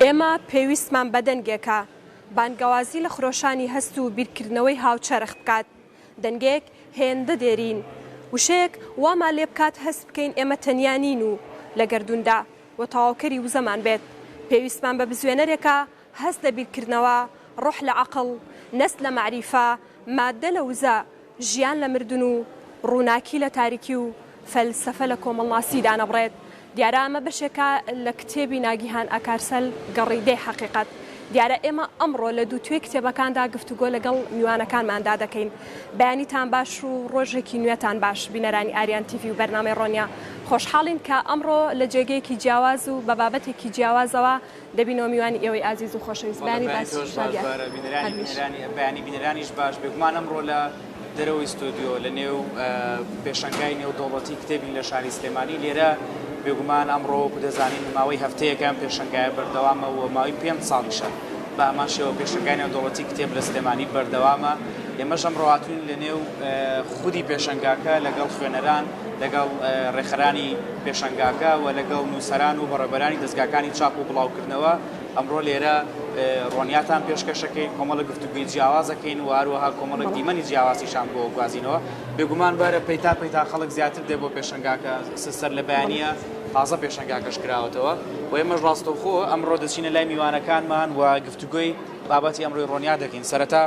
ئێمە پێویستمان بەدەنگێکە بانگەوازی لە خرۆشانی هەست و بیرکردنەوەی هاوچەرخ بکات. دەنگێک هێندە دێرین وشەیەک وامان لێ بکات هەست بکەین ئێمە تەنیانین و لە گەردووندا و تەواوکەری وزەمان بێت. پێویستمان بە بزوێنەرێکە هەست لە بیرکردنەوە، ڕۆح لە عەقڵ، نەست لە معریفە، مادە لە وزە، ژیان لە مردن و ڕووناکی لە تاریکی و فەلسەفە لە کۆمەڵناسیدا نەبڕێت. دیارە ئەمە بەشێکە لە کتێبی ناگیهان ئاکارسەل گەڕیدەی حەقیقەت. دیارە ئێمە ئەمڕۆ لە دووتوێ کتێبەکاندا گفتوگۆ لەگەڵ میوانەکانماندا دەکەین. بەیانیتان باش و ڕۆژێکی نوێتان باش بینەرانی ئاریان تیڤی و بەرنامەی ڕۆنیا. خۆشحاڵین کە ئەمڕۆ لە جێگەیەکی جیاواز و بە بابەتێکی جیاوازەوە دەبینەوە میوانی ئێوەی ئازیز و خۆشەویست. بەیانی بینەرانیش باش بێگومان ئەمڕۆ لە دەرەوەی ستۆدیۆ لە نێو پێشەنگای نێودەوڵەتی کتێبین لە شاری سلێمانی لێرە بێگومان ئەمڕۆ دەزانین ماوەی هەفتەیەکان پێشەنگایە بەردەوامەوە ماوەی 5 ساڵیشە بە ئەمان شێوە پێشەنگای نێودەوڵەتی کتێب لە سلێمانی بەردەوامە. ئێمەش ئەمڕۆ هاتوین لە نێو خودی پێشەنگاکە لەگەڵ خوێنەران لەگەڵ ڕێخەرانی پێشەنگاکە و لەگەڵ نووسەران و بەڕێبەرانی دەستگاکانی چاپ و بڵاوکردنەوە ئەمڕۆ لێرە ڕۆنیاتان پێشکەشەکەین، کۆمەڵە گفتوگوی جیاوازەکەین و هەروەها کۆمەڵک دیمەنی جیاوازیشان بۆ گوازینەوە. بێگومان بەرە پەیتا خەڵک زیاتر دێ بۆ پێشەنگاکە سەر لە بەیانیە تازە پێشەنگاکەش کراوەتەوە و ئێمەش ڕاستەوخۆ ئەمڕۆ دەچینە لای میوانەکانمان و گفتوگوی بابەتی ئەمڕۆی ڕۆنیا دەکەین. سەرەتا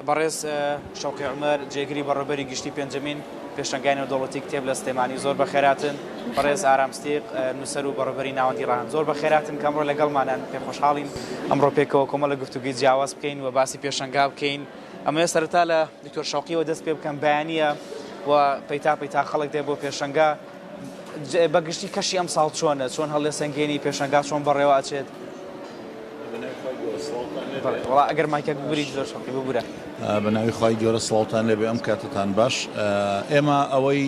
بەڕێز شەوقی عومەر جێگیری بەڕێبەری گشتی پێنجەمین پێشەنگای نێودەوڵەتی کتێب لە سلێمانی زۆر بەخێراتن. بەڕێز ئارامستیق نووسەر و بەڕێبەری ناوەندی ڕاهەن زۆر بەخێراتن کە ئەمڕۆ لەگەڵمانن. پێ خۆشحاڵین ئەمڕۆ پێکەوە کۆمەڵە گفتوگوی جیاواز بکەین و باسی پێشەنگا بکەین. ئەمە سەرەتا لە دکتۆر شەوقیەوە دەست پێ بکەم بەیانیە و پەیتا خەڵک دێ بۆ پێشەنگا بەگشتی کەشی ئەم ساڵ چۆنە، چۆن هەڵێ سەنگێنی پێشەنگا چۆن بەڕێوە ئاچێت. ئەگەر مایکە ببووری زۆر شەوقی ببوورە. بەناوی خوای گەورە سڵاوتان لێبێ ئەم کاتتان باش. ئێمە ئەوەی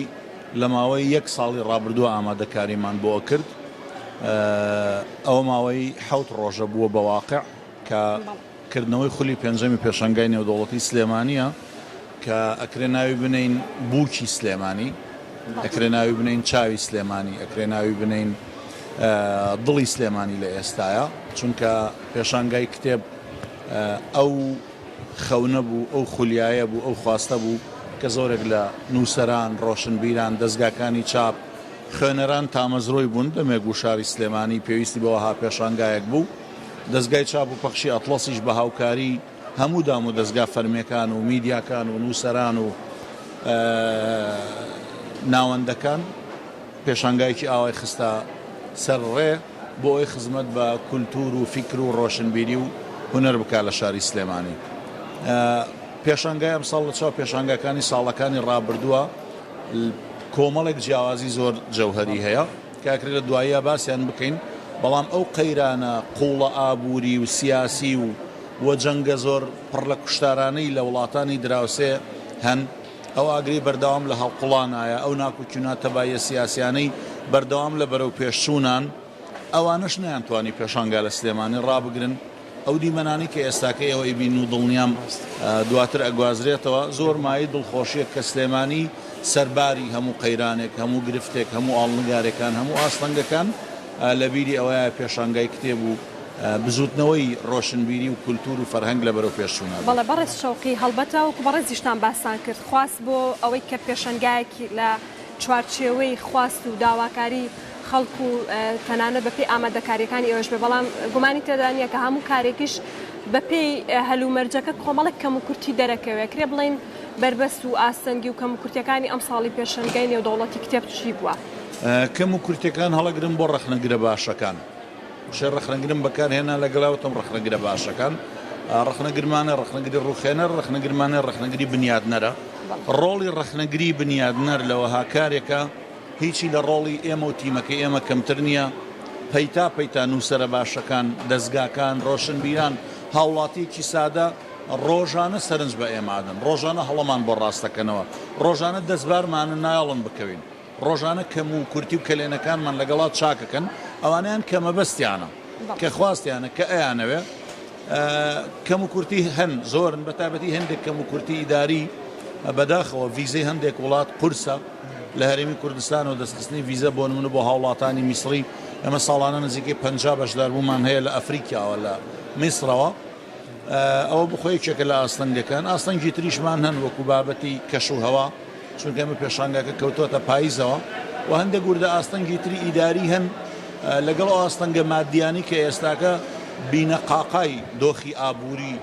لە ماوەی 1 ساڵی ڕابردووە ئامادەکاریمان بۆ کرد، ئەوە ماوەی 7 ڕۆژە بووە بە واقع کە کردنەوەی خولی پێنجەمی پێشەنگای نێودەوڵەتی سلێمانیە کە ئەکرێ ناوی بنین بووکی سلێمانی، ئەکرێ ناوی بنین چاوی سلێمانی، ئەکرێ ناوی بنین دڵی سلێمانی لە ئێستاە، چونکە پێشانگای کتێب ئەو خەونە بوو، ئەو خولیایە بوو، ئەو خواستە بوو کە زۆرێک لە نووسەران، ڕۆشنبیران، دەستگاکانی چاپ، خوێنەران تامەزرۆی بوون دەمێک و شاری سلێمانی پێویستی بەوەها پێشانگایەک بوو. دەستگای چاپ و پەخشی ئەتڵەسیش بە هاوکاری هەموو دام و دەستگا فەرمیەکان و میدیاکان و نووسەران و ناوەندەکان پێشانگایکی ئاوای خستە سەر ڕێ بۆ ئەوی خزمەت بە کولتور و فیکر و ڕۆشنبیری و هونەر بکات لە شاری سلێمانی. پێشانگای ئەم ساڵ لە چاو پێشانگاکانی ساڵەکانی ڕابردووە کۆمەڵێک جیاوازی زۆر جەوهەری هەیە کاکرێت لە دواییە باسییان بکەین، بەڵام ئەو قەیرانە قوڵە ئابووری و سیاسی و جەنگە زۆر پڕ لە کوشتارانەی لە وڵاتانی دراوسێ هەن، ئەو ئاگری بەردەوام لە هەڵقوڵانایە، ئەو ناکوچوونە تەبایە سیاسیانەی بەردەوام لە بەرەو پێشچوونان، ئەوانش نەیانتوانی پێشانگا لە سلێمانی ڕابگرن. ئەو دیمەنانی کە ئێستاکەی ئەوەی بین و دڵنیام دواتر ئەگوازرێتەوە زۆر مای دڵخۆشیە کە سلێمانی سەرباری هەموو قەیرانێک، هەموو گرفتێک، هەموو ئاڵنگارەکان، هەموو ئاستەنگەکان لە بیری ئەوەیە پێشانگای کتێب و بزوتنەوەی ڕۆشنبیری و کولتور و فەرهەنگ لە بەرەو پێشچوونە. بەڵێ بەڕێز شەوقی هەڵبەتە وەکو بەڕێزیشتان باسان کرد، خواست بۆ ئەوەی کە پێشەنگایەکی لە چوارچێوەی خواست و داواکاری خەڵکو و تەنانە بەپێی ئامادەکاریەکانی ئێوەش بێ، بەڵام گومانی تێدانە کە هەموو کارێکیش بەپێی هەلومەرجەکە کۆمەڵک کەم و کورتی دەرەکەوێ کرێ بڵین بربەست و ئاستەنگی و کەم و کورتەکانی ئەم ساڵی پێشەنگای نێودەوڵەتی کتێب چی بووە؟ کەم و کورتەکان هەڵەگرن بۆ ڕەخنەگرە باشەکان، شێ ڕەخنەگرن بەکارهێنا لەگەڵاوتم ڕەخنەگرە باشەکان، ڕەخنەگرمانە ڕەخنەگری ڕوخێنەر، ڕەخنەگرمانە ڕەخنەگری بنیادنەرە. ڕۆڵی ڕەخنەگری بنیادنەر لەوەها کارێکە هیچی لە ڕۆڵی ئێمە و تیمەکەی ئێمە کەمتر نییە. پەیتا نووسەرە باشەکان، دەستگاکان، ڕۆشنبیران، هاوڵاتیەکی سادە ڕۆژانە سەرنج بە ئێمادن، ڕۆژانە هەڵەمان بۆ ڕاستەکەنەوە، ڕۆژانە دەستبارمانە نایڵن بکەوین، ڕۆژانە کەم و کورتی و کلێنەکانمان لەگەڵات چاکەکەن، ئەوانیان کەمە بەستیانە کە خواستیانە کە ئەیانەوێ کەم و کورتی هەن زۆرن، بەتابەتی هەندێک کەم و کورتی ئیداری بەداخەوە ڤیزەی هەندێک وڵات قورسە لە هەرێمی کوردستان و دەستخستنی ڤیزە بۆ نمونە بۆ هاوڵاتانی میسری ئەمە ساڵانە نزیکەی 50 بەشدار بوومان هەیە لە ئەفریقیاوە لە میسرەوە ئەوە بخۆیەکێکە لە ئاستەنگەکان ئاستەنگی تریشمان هەن وەکو بابەتی کەش و هەوا چونکە ئەمە پێشانگاکە کەوتۆتە پاییزەوە و هەندێک گوردە ئاستەنگی تری ئیداری هەن لەگەڵ ئاستەنگە مادیانی کە ئێستاکە بینە قاقای دۆخی ئابووری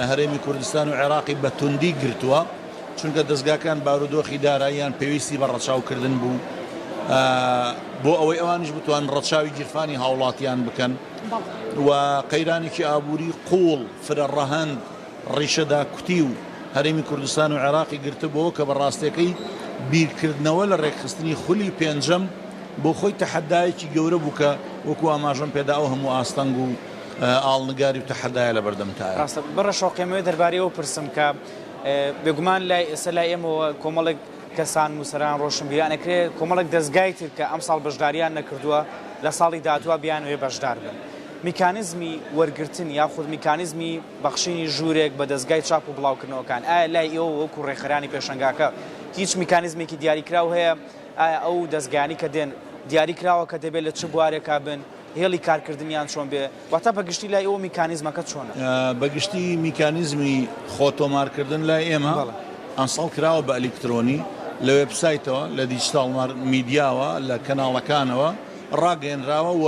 هەرێمی کوردستان و عێراقی بە توندی گرتووە چونکە دەستگاکان بارودۆخی داراییان پێویستی بە ڕەچاوکردن بوو بۆ ئەوەی ئەوانش بتوان ڕەچاوی گیرفانی هاوڵاتیان بکەن و قەیرانێکی ئابووری قوڵ فرە ڕەهەند ڕیشەدا کوتی و هەرێمی کوردستان و عێراقی گرتبەوە کە بەڕاستیەکەی بیرکردنەوە لە ڕێکخستنی خولی پێنجەم بۆ خۆی تەحەدایەکی گەورە بوو کە وەکو ئاماژەم پێدا ئەو هەموو ئاستەنگ و ئاڵنگاری و تەحەدایە لە بەردەمتایە. ڕاستە بڕە شۆقێمەوەی دەربارەیەوە پرسم کە بێگومان لای ئێستا لای ئێمەوە کۆمەڵێک کەسان موسەران ڕۆشنبیرانەکرێت کۆمەڵێک دەستگای تر کە ئەم ساڵ بەشداریان نەکردووە لە ساڵی داهاتوە بیانوێ بەشدار بن. میکانیزمی وەرگرتن یاخود میکانیزمی بەخشینی ژوورێک بە دەستگای چاپ و بڵاوکردنەوەکان ئایا لای ئێوە وەکو ڕێکخەرانی پێشەنگاکە هیچ میکانیزمێکی دیاریکراو هەیە ئایا ئەو دەستگایانی کە دێن دیاریکراوە کە دەبێت لە چ بوارێکا بن هێڵی کارکردنیان چۆن بێ واتە بەگشتی لای ئەوە میکانیزمەکە چۆنە؟ بەگشتی میکانیزمی خۆتۆمارکردن لای ئێمە ئەمساڵ کراوە بە ئەلکترۆنی لە وێبسایتەوە لە دیجیتال میدیاوە لە کەناڵەکانەوە ڕاگەێنراوە و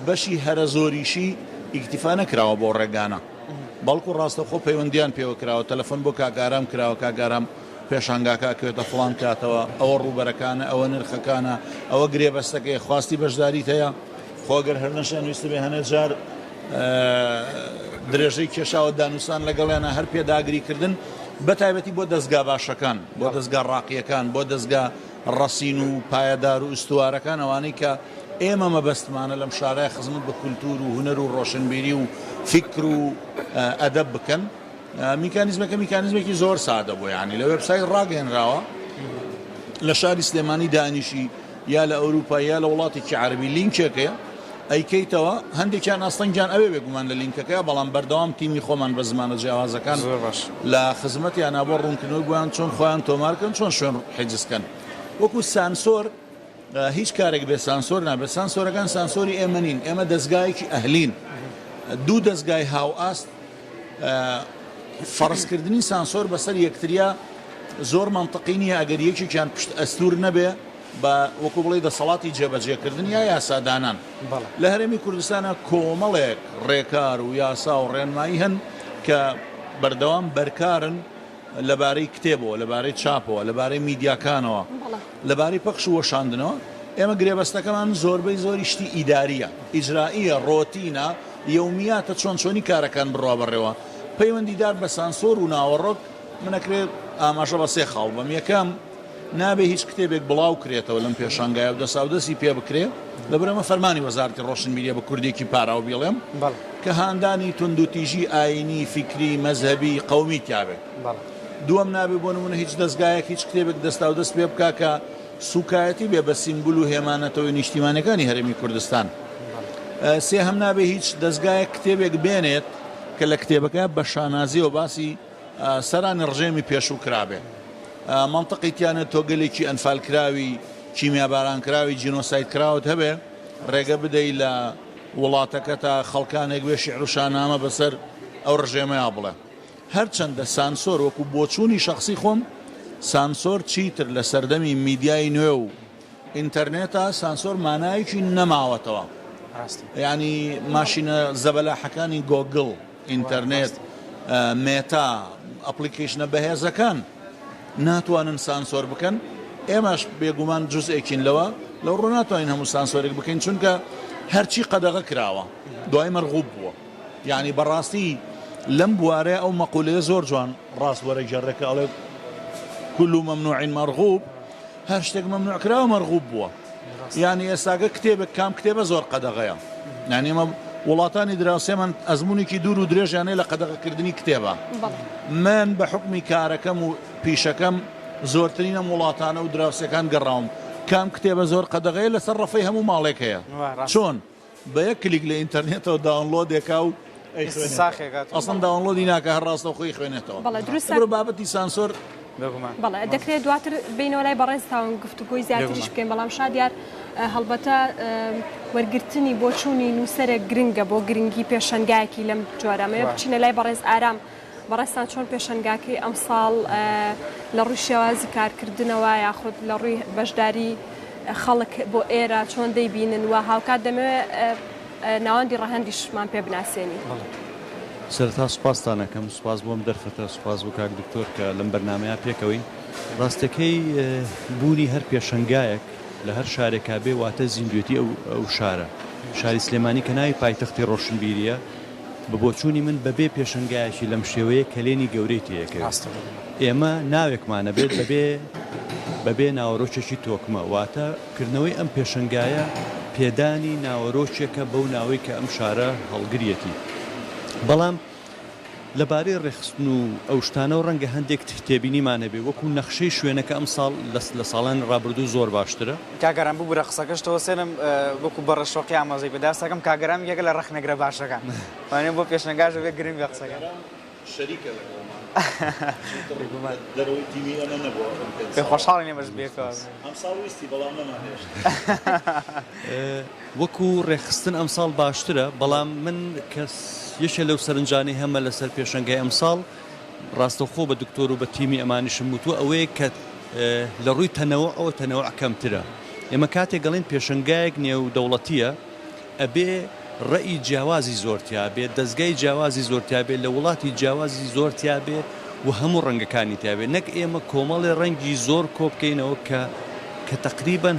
بەشی هەرە زۆریشی ئیکتیفا نەکراوە بۆ ڕێگانە بەڵکو ڕاستەخۆ پەیوەندیان پێوە کراوە تەلەفۆن بۆ کاگارام کراوە کاگارام پێشانگاکە کەوێتە فڵان کاتەوە ئەوە ڕووبەرەکانە ئەوە نرخەکانە ئەوە گرێبەستەکەی خواستی بەشداریت هەیە خۆگەر هەر نەشیان ویستە بێ هەنێ جار درێژەی کێشاوە دانووسان لەگەڵیانە هەر پێداگریکردن بە تایبەتی بۆ دەستگا باشەکان بۆ دەستگا ڕاقیەکان بۆ دەستگا ڕەسین و پایەدار و ئوستوارەکان ئەوانەی کە ئێمە مەبەستمانە لەم شارای خزمەت بە کولتور و هونەر و ڕۆشنبیری و فکر و ئەدەب بکەن میکانیزمەکە میکانیزمێکی زۆر سادە بۆ یعنی لە وێبسایت ڕاگەێنراوە لە شاری سلێمانی دانیشی یا لە ئەوروپا یا لە وڵاتێکی عەربی لینکێکەیە ئەیکەیتەوە هەندێکیان ئاستەنگیان ئەوێ بێگومان لە لینکەکەیە بەڵام بەردەوام تیمی خۆمان بە زمانە جیاوازەکان لە خزمەتیان بۆ ڕوونکردنەوەی بۆیان چۆن خۆیان تۆمارکەن چۆن شوێن حیجزکەن وەکو سانسۆر هیچ کارێک بێ سانسۆر نابێت سانسۆرەکان سانسۆری ئێمە نین ئێمە دەستگایەکی ئەهلین دوو دەستگای هاو ئاست فەرزکردنی سانسۆر بەسەر یەکتریا زۆر منطقی نییە ئەگەر یەکێکیان پشت ئەستور نەبێ بە وەکو بڵێ دەسەڵاتی جێبەجێکردن یا یاسادانان لە هەرێمی کوردستانە کۆمەڵێک ڕێکار و یاسا و ڕێنمایی هەن کە بەردەوام بەرکارن لەبارەی کتێبەوە لەبارەی چاپەوە لەبارەی میدیاکانەوە لەبارەی پەخش و وەشاندنەوە ئێمە گرێبەستەکەمان زۆربەی زۆری شتی ئیداریە ئیجرائیە ڕۆتینە یومیاتە چۆن چۆنی کارەکان بڕوا بڕێوە پەیوەندیدار بە سانسۆر و ناوەڕۆک منەکرێت ئاماژە بە سێ خاڵ بەم یەکەم نابێ هیچ کتێبێک بڵاو کرێتەوە لەم پێشانگایە و دەساودەستی پێ بکرێ لەبەرەمە فەرمانی وەزارەتی ڕۆشنبیریە بە کوردێکی پاراو بڵێم کە هاندانی تونند و تیژی ئاینی فیکری مەزهەبی قەومی تیاابێت دووەم نابێ بۆ نمونە هیچ دەستگایەک هیچ کتێبێک دەستاودەست پێ بکا کە سوکایەتی بێ بە سیمبول و هێمانەتەوەی نیشتیمانەکانی هەرێمی کوردستان سێ هەم نابێ هیچ دەستگایەک کتێبێک بێنێت کە لە کتێبەکە بە شانازی و باسی سەرانی ڕژێمی پێشوو کرابێ منطقی تیانە تۆگەلێکی ئەنفالکراوی کیمیابارانکراوی جینۆسایت کراوت هەبێ ڕێگە بدەیت لە وڵاتەکە تا خەڵکانێک وێ شیعر و شانامە بەسەر ئەو ڕژێمەیە بڵێ هەرچەندە سانسۆر وەکو بۆچوونی شخصی خۆم سانسۆر چیتر لە سەردەمی میدیای نوێ و ئینتەرنێتە سانسۆر مانایەکی نەماوەتەوە ینی ماشینە زەبەلاحەکانی گۆگڵ ئینتەرنێت مێتا ئەپلیکیشنە بەهێزەکان ناتوانن سانسۆر بکەن ئێمەش بێگومان جزئێکین لەوە لەو ڕوو ناتوانین هەموو سانسۆرێک بکەین چونکە هەرچی قەدەغە کراوە دوای مەرغوب بووە یعنی بەڕاستی لەم بوارەیە ئەو مەقولەیە زۆر جوان ڕاست وەرە جەڕێکە ئەڵێ كل ممنوع مرغوب هەر شتێک مەمنوع کراوە مەرغوب بووە یعنی ئێستاگە کتێبێک کام کتێبە زۆر قەدەغەیە یعنی ئێمە وڵاتانی دراوسێمان ئەزمونێکی دوور و درێژیانەیە لە قەدەغەکردنی کتێبە من بە حکمی کارەکەم و پیشەکەم زۆرترینە وڵاتانە و دراوسەکان گەڕاوم کام کتێبە زۆر قەدەغەیە لەسەر ڕەفەی هەموو ماڵێک هەیە چۆن بە یەک کلیک لە ئینتەرنێتەوە داونلۆدێکا و ئەسڵ داونلۆدی ناکە هەر ڕاستە خۆی خوێنێتەوە بڕۆ بابەتی سانسۆر بەڵێ دەکرێت دواتر بینەوە لای بەڕێز تاون گفتوگۆی زیاتریش بکەین بەڵام شادیار هەڵبەتە وەرگرتنی بۆ چوونی نووسەرێک گرنگە بۆ گرنگی پێشەنگایەکی لەم جۆرەمەیە بچینە لای بەڕێز ئارام بەڕێستان چۆن پێشەنگاکەی ئەمساڵ لە ڕووی شێوازی کارکردنەوە یاخود لە ڕووی بەشداری خەڵک بۆ ئێرە چۆن دەیبینن و هاوکات دەمەوێت ناوەندی ڕەهەندیشمان پێ بناسیێنی. سەرتا سوپاستان ئەەکەم سوپاس بۆم دەرفەتە سوپاس بۆ کاک دکتۆر کە لەم بەرنامەیە پێکەوەی ڕاستەکەی بوونی هەر پێشەنگایەک لە هەر شارێکا بێ واتە زیندوێتی ئەو شارە شاری سلێمانی کە ناوی پایتەختی ڕۆشنبیریە بە بۆچوونی من بەبێ پێشەنگایەکی لەم شێوەیە کەلێنی گەورەی تەیەکەوێت ئێمە ناوێکمانە بێت بەبێ ناوەڕۆکێکی تۆکمە واتە کردنەوەی ئەم پێشەنگایە پێدانی ناوەڕۆکێکە بەو ناوەی کە ئەم شارە هەڵگریەتی بەڵام لەبارەی ڕێخستن و ئەو شتانە و ڕەنگە هەندێک تێبینیمانە بێ وەکو نەخشەی شوێنەکە ئەم ساڵ لە ساڵان ڕابردوو زۆر باشترە کاگەران بوو برە قسەکەشتەوە سێنم وەکو بەڕەشۆقی ئامازەی بەداستەکەم کاگەرام یەکە لە ڕەخنەگرە باشەکان وانێ بۆ پێشنەگاژە بێ گرنگ بە قسەکە شەریکە دەرەوەی تیمی ئەمە نەبووە پێ خۆشحاڵی نێمەش بێکەوە ئەم ساڵ ویستی بەڵام نەمانێشت وەکو ڕێخستن ئەم ساڵ باشترە بەڵام من کەس یەشە لەو سەرنجانی هەمە لەسەر پێشەنگای ئەم ساڵ ڕاستەخۆ بە دکتۆر و بە تیمی ئەمانیشم وتووە ئەوەیە کە لە ڕووی تەنەوە ئەوە تەنەوە کەمترە ئێمە کاتێک گەڵێن پێشەنگایەک نێودەوڵەتیە ئەبێ ڕێی جیاوازی زۆرتیا بێت دەستگای جیاوازی زۆرتیا بێت لە وڵاتی جیاوازی زۆرتیا بێت و هەموو ڕەنگەکانی تیاابێت نەک ئێمە کۆمەڵی ڕەنگی زۆر کۆبکەینەوە کە تقریبان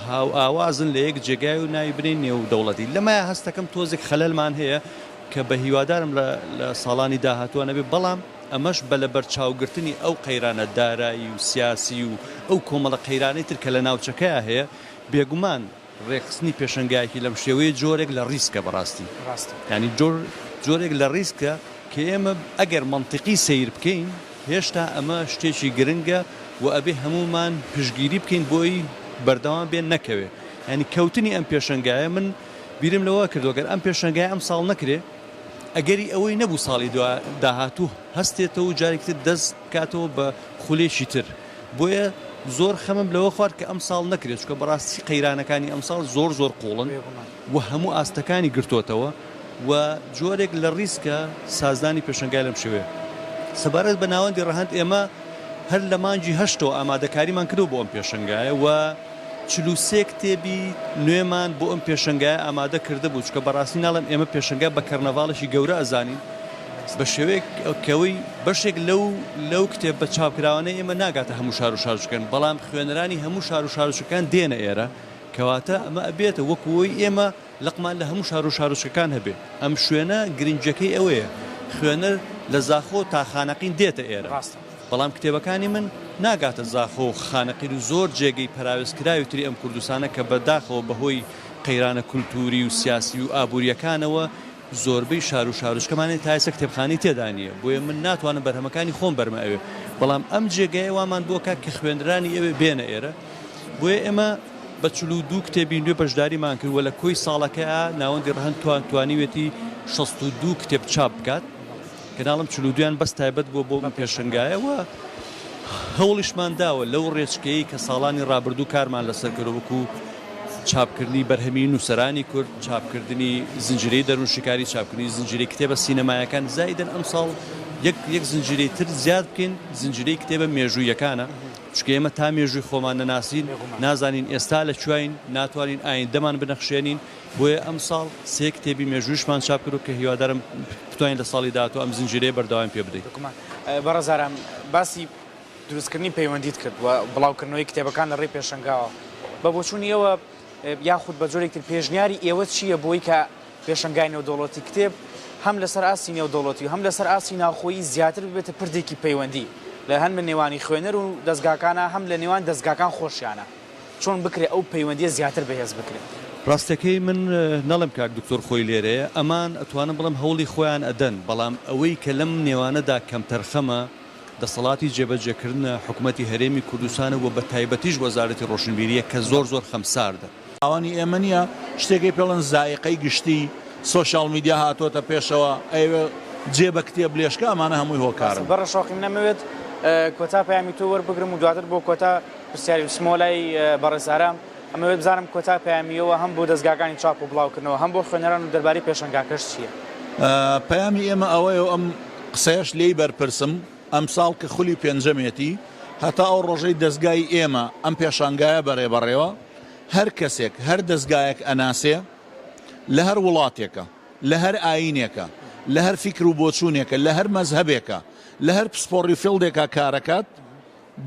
هاو ئاوازن لە یەک جێگای و ناوی بنین نێودەوڵەتی لەمایە هەستەکەم تۆزێک خەلەلمان هەیە کە بە هیوادارم لە ساڵانی داهاتوە نەبێت بەڵام ئەمەش بە لە بەرچاوگرتنی ئەو قەیرانە دارایی و سیاسی و ئەو کۆمەڵە قەیرانەی تر کە لە ناوچەکەیە هەیە بێگومان ڕێخستنی پێشەنگایەکی لەم شێوەیە جۆرێک لە ڕیسکە بەڕاستی ینی جۆرێک لە ریسکە کە ئێمە ئەگەر منطقی سیر بکەین هێشتا ئەمە شتێکی گرنگە و ئەبێ هەمومان پشگیری بکەین بۆی بەردەوام بێن نەکەوێ ینی کەوتنی ئەم پێشەنگایە من بیرم لەوە کردوگەر ئەم پێشەنگای ئەم ساڵ نەکرێ ئەگەری ئەوەی نەبوو ساڵی داهاتوو هەستێتەوە و جارێکتر دەست بکاتەوە بە خولێشی تر بۆیە زۆر خەمم لەوە خوارد کە ئەم ساڵ نەکرێت چکە بەڕاستی قەیرانەکانی ئەم ساڵ زۆر قوڵن و هەموو ئاستەکانی گرتوتەوە و جۆرێک لە ڕیسکە سازدانی پێشەنگای لەم شوێ سەبارەت بە ناوەندی ڕەهەند ئێمە هەر لە مانجی هەشتەوە ئامادەکاریمان کردو بۆ ئەم پێشەنگایە و 43 کتێبی نوێمان بۆ ئەم پێشەنگای ئامادە کرده بوو چکە بەڕاستی ناڵم ئێمە پێشەنگای بە کەرنەڤاڵێکی گەورە ئەزانین بە شێوەیە کەوەی بەشێک لەو کتێب بە چاپکراوانەی ئێمە ناگاتە هەموو شار و شارچەکان بەڵام خوێنەرانی هەموو شار و شارچەکان دێنە ئێرە کەواتە ئەمە ئەبێتە وەکوەوەی ئێمە لەقمان لە هەموو شار و شارچەکان هەبێ ئەم شوێنە گرنجەکەی ئەوەیە خوێنەر لە زاخۆ تا خانەقین دێتە ئێرە بەڵام کتێبەکانی من ناگاتە زاخۆ و خانەقین و زۆر جێگەی پەراوێزکراوی تری ئەم کوردستانە کە بەداخەوە بەهۆی قەیرانە کولتوری و سیاسی و ئابوووریەکانەوە زۆربەی شار و شارچکەمانی تایسە کتێبخانی تێدانیە بۆیە من ناتوانم بەرهەمەکانی خۆم بەرمە ئەوێ بەڵام ئەم جێگای وامان بۆ کە خوێندرانی ئەوێ بێنە ئێرە بۆیە ئێمە بە 42 کتێبی نوێ بەشداریمان کرد و لە کۆی ساڵەکەیە ناوەندی ڕەهەند توانیوێتی 62 کتێب چاپ بکات کە ناڵم 42یان بەس تایبەت بۆ پێشەنگایەوە هەوڵیشمان داوە لەو ڕێچکەیە کە ساڵانی ڕابردوو کارمان لەسەر کردوەکو چاپکردنی بەرهەمی نووسەرانی کورد چاپکردنی زنجیرەی دەروونشکاری چاپکردنی زنجیرەی کتێبە سینەمایەکان زایدن ئەم ساڵ یەک زنجیرەی تر زیاد بکەین زنجیرەی کتێبە مێژوویەکانە چکە ئێمە تا مێژووی خۆمان نەناسین نازانین ئێستا لە کوێین ناتوانین ئایندەمان بنەخشێنین بۆیە ئەم ساڵ 3 کتێبی مێژوویشمان چاپ کرد کە هیوادارم بتوانین لە ساڵی داهاتوو ئەم زنجیرەیە بەردەوام پێ بدەین. بەڕێزارم باسی دروستکردنی پەیوەندیت کرد و بڵاوکردنەوەی کتێبەکان لە ڕێی پێشەنگاوە بە بۆچوونی ئێوە یاخود بە جۆرێکتر پێشنیاری ئێوە چییە بۆی کە پێشەنگای نێودەوڵەتی کتێب هەم لەسەر ئاسی نێودەوڵەتی و هەم لەسەر ئاسی ناوخۆیی زیاتر ببێتە پردێکی پەیوەندی لە هەن من نێوانی خوێنەر و دەستگاکانە هەم لە نێوان دەستگاکان خۆشیانە چۆن بکرێت ئەو پەیوەندیە زیاتر بەهێز بکرێت. ڕاستەکەی من نەڵم کاک دکتۆر خۆی لێرەیە ئەمان ئەتوانم بڵم هەوڵی خۆیان ئەدەن بەڵام ئەوەی کە لەم نێوانەدا کەمتەرخەمە دەسەڵاتی جێبەجێکردنە حکوومەتی هەرێمی کوردستانە و بە تایبەتیش وەزارەتی ڕۆشنبیریە کە زۆر خەمساردە. ئەوانی ئێمە نییە شتێکی پێڵەن زایقەی گشتی سۆشال میدیا هاتۆتە پێشەوە ئەوێ جێبە کتێب لێشکە ئەمانە هەمووی هۆکارن. بەڕە شۆقیم نەمەوێت کۆتا پەیامی تۆ وەربگرم و دواتر بۆ کۆتا پرسیاری سمۆلای بەڕێزارام ئەمەوێت بزانم کۆتا پەیامیەوە هەم بۆ دەستگاکانی چاپ و بڵاوکردنەوە هەم بۆ خوێنەران و دەربارەی پێشەنگاکەش چییە؟ پەیامی ئێمە ئەوەیە ئەم قسەیەش لێی بەرپرسم ئەم ساڵ کە خولی پێنجەمێتی هەتا ئەو ڕۆژەی دەستگای ئێمە ئەم پێشانگایە بەڕێبەڕێوە هەر کەسێک هەر دەستگایەک ئەناسێ لە هەر وڵاتێکە لە هەر ئاینێکە لە هەر فیکر و بۆچوونێکە لە هەر مەزهبێکە لە هەر پسپۆڕی فیلدێکە کارەکات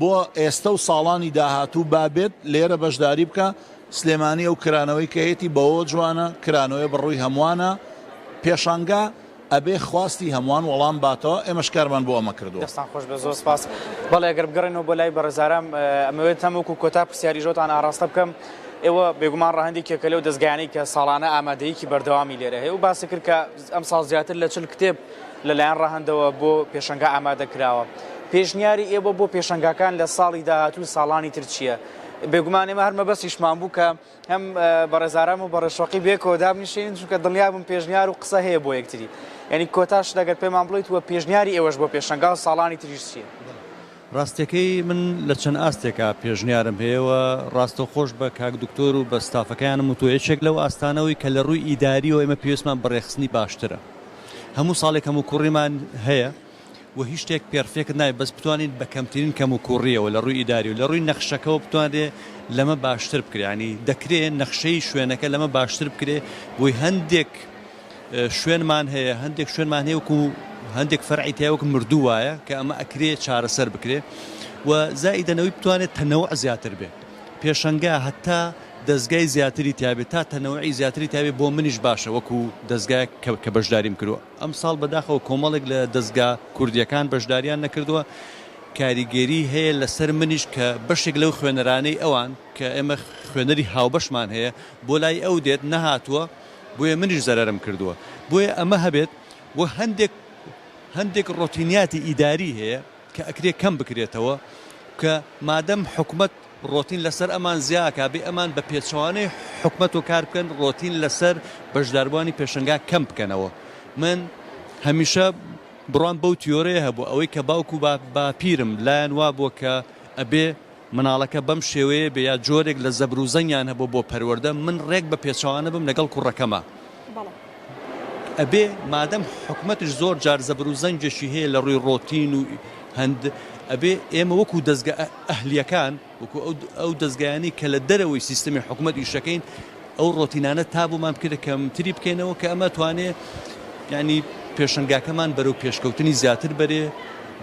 بۆ ئێستا و ساڵانی داهاتوو بابێت لێرە بەشداری بکە سلێمانی ئەو کرانەوەی کە هێتی بەوە جوانە کرانەوەی بڕووی هەمووانە پێشانگا ئەبێ خواستی هەمووان وەڵام باتەوە ئێمەش کارمان بۆ ئەمە کردووە. دەستان خۆش بە زۆر سپاس. بەڵێ ئەگەر بگەڕێنەوە بۆ لای بەڕێزارام ئەمەوێت هەمووکو کۆتا پرسیاری ژۆتان ئاراستە بکەم ئێوە بێگومان ڕاهەندێکێکە لەو دەستگایانەی کە ساڵانە ئامادەیەکی بەردەوامی لێرە هەیە و باسی کرد کە ئەم ساڵ زیاتر لە 40 کتێب لەلایەن ڕاهەندەوە بۆ پێشەنگا ئامادە کراوە. پێشنیاری ئێوە بۆ پێشەنگاکان لە ساڵی داهاتوو ساڵانی تر چییە؟ بێگومان ئێمە هەر مەبەستیشمان بوو کە هەم بەڕێزارام و بەڕێشۆقی بێکەوە دابنیشین چونکە دڵنیا بووم پێشنیار و قسە هەیە بۆ یەکتری. یعنی کۆتاش دەگەر پێمان بڵیت وە پێشنیاری ئێوەش بۆ پێشەنگا و ساڵانی تریش چییە؟ ڕاستیەکەی من لە چەند ئاستێکا پێشنیارم هەیەوە ڕاستەوخۆش بە کاک دکتۆر و بە ستافەکانم و تۆ یەکێک لەو ئاستانەوەی کە لە ڕووی ئیداریەوە ئێمە پێویستمان بەڕێخستنی باشترە. هەموو ساڵێک هەموو کوڕیمان هەیە و هیچ شتێک پێرفێکت نایە بەس بتوانین بە کەمترین کەم و کوڕیەوە لە ڕووی ئیداری و لە ڕووی نەخشەکەەوە بتوانێت لەمە باشتر بکرێ. ینی دەکرێت نەخشەی شوێنەکە لەمە باشتر بکرێ بۆی هەندێک شوێنمان هەیە هەندێک شوێنمان هەیە وەکو هەندێک فەرعی تیا وەک مردوو وایە کە ئەمە ئەکرێ چارەسەر بکرێ و زائیدەنەوەی بتوانێت تەنەوع زیاتر بێ. پێشەنگا هەتا دەستگای زیاتری تیابێت تا تەنەوعی زیاتری تیابێت بۆ منیش باشە وەکو دەستگای کە بەشداریم کردووە. ئەم ساڵ بەداخەوە کۆمەڵێک لە دەستگا کوردیەکان بەشداریان نەکردووە کاریگەری هەیە لەسەر منیش کە بەشێک لەو خوێنەرانەی ئەوان کە ئێمە خوێنەری هاوبەشمان هەیە بۆ لای ئەو دێت نەهاتووە بۆیە منیش زەرەرم کردووە. بۆیە ئەمە هەبێت و هەندێک ڕۆتینیاتی ئیداری هەیە کە ئەکرێ کەم بکرێتەوە کە مادەم حکومەت ڕۆتین لەسەر ئەمان زیاکە بێ ئەمان بە پێچوانەی حکومەت و کار بکەن ڕۆتین لەسەر بەشداربوانی پێشەنگا کەم بکەنەوە. من هەمیشە بڕوان بەو تیۆرەیە هەبوو ئەوەی کە باوکو با پیرم لایەن وا بووە کە ئەبێ مناڵەکە بەم شێوەیە بێ یا جۆرێک لە زەبروزەنیان هەبوو بۆ پەروەردە من ڕێک بە پێچوانە بم لەگەڵ کوڕەکەمە. ئەبێ مادەم حکومەتش زۆر جار زەبروزەنجێکی هەیە لە ڕووی ڕۆتین و هەند ئەبێ ئێمە وەکو دەستگا ئەهلیەکان وەکو ئەو دەستگایانی کە لە دەرەوەی سیستەمی حکومەت ئیشەکەین ئەو ڕۆتینانە تابوومان بکرێت کەمتری بکەینەوە کە ئەمە توانێ ینی پێشەنگاکەمان بەرەو پێشکەوتنی زیاتر بەرێ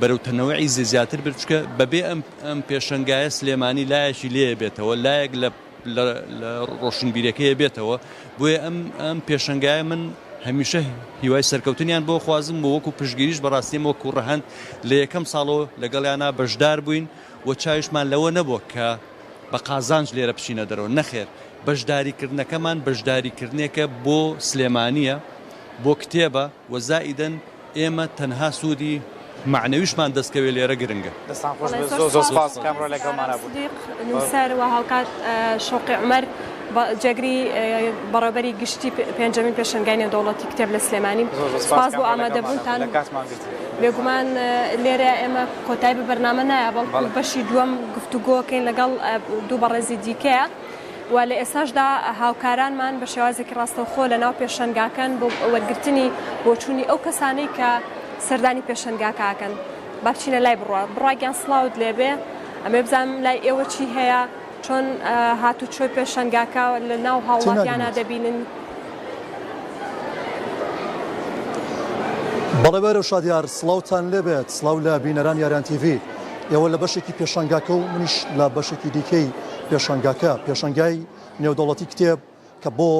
بەرەو تەنەوەعی زیاتر بچکە بەبێ ئەم پێشەنگایە سلێمانی لایەکی لێ بێتەوە لایەک لە ڕۆشنبیرەکەیە بێتەوە بۆیە ئەم پێشەنگایە من هەمیشە هیوای سەرکەوتنیان بۆ خوازم بۆ وەکو پشگیریش بەڕاستیم وەکو ڕەهەند لە یەکەم ساڵەوە لەگەڵیانە بەشدار بووین و چاویشمان لەوە نەبووە کە بە قازانج لێرە بچینە دەرەوە نەخێر بەشداریکردنەکەمان بەشداریکردنێکە بۆ سلێمانیە بۆ کتێبە و زائیدەن ئێمە تەنها سوودی معنەویشمان دەستکەوێت لێرە گرنگە. دەستان خۆش زۆر سپاس کامڕۆ لەگەڵمانە بوو. نووسەر و هەڵکات شۆقی عومەر جێگری بەڕێوەبەری گشتی پێنجەمین پێشەنگای نێودەوڵەتی کتێب لە سلێمانی سپاس بۆ ئامادەبوونتان. بێگومان لێرە ئێمە کۆتایی بە بەرنامە نایە بەڵکو بەشی دووەم گفتوگۆکەین لەگەڵ دوو بەڕێزی دیکەیە و لە ئێستاشدا هاوکارانمان بە شێوازێکی ڕاستەوخۆ لە ناو پێشەنگاکەن بۆ وەرگرتنی بۆچوونی ئەو کەسانەی کە سەردانی پێشەنگاکەکەن. با بچینە لای بڕواگیان سڵاوت لێبێ ئەمێ بزانم لای ئێوە چی هەیە چۆن هاتو چۆی پێشەنگاکە لە ناو هاوڵاتیانە دەبینن. بەڵێ بەرە شادیار سڵاوتان لێبێت سڵاو لە بینەران یاریان تیڤ ئێوە لە بەشێکی پێشەنگاکە و منیش لە بەشێکی دیکەی پێشەنگاکە پێشەنگای نێودەوڵەتی کتێب کە بۆ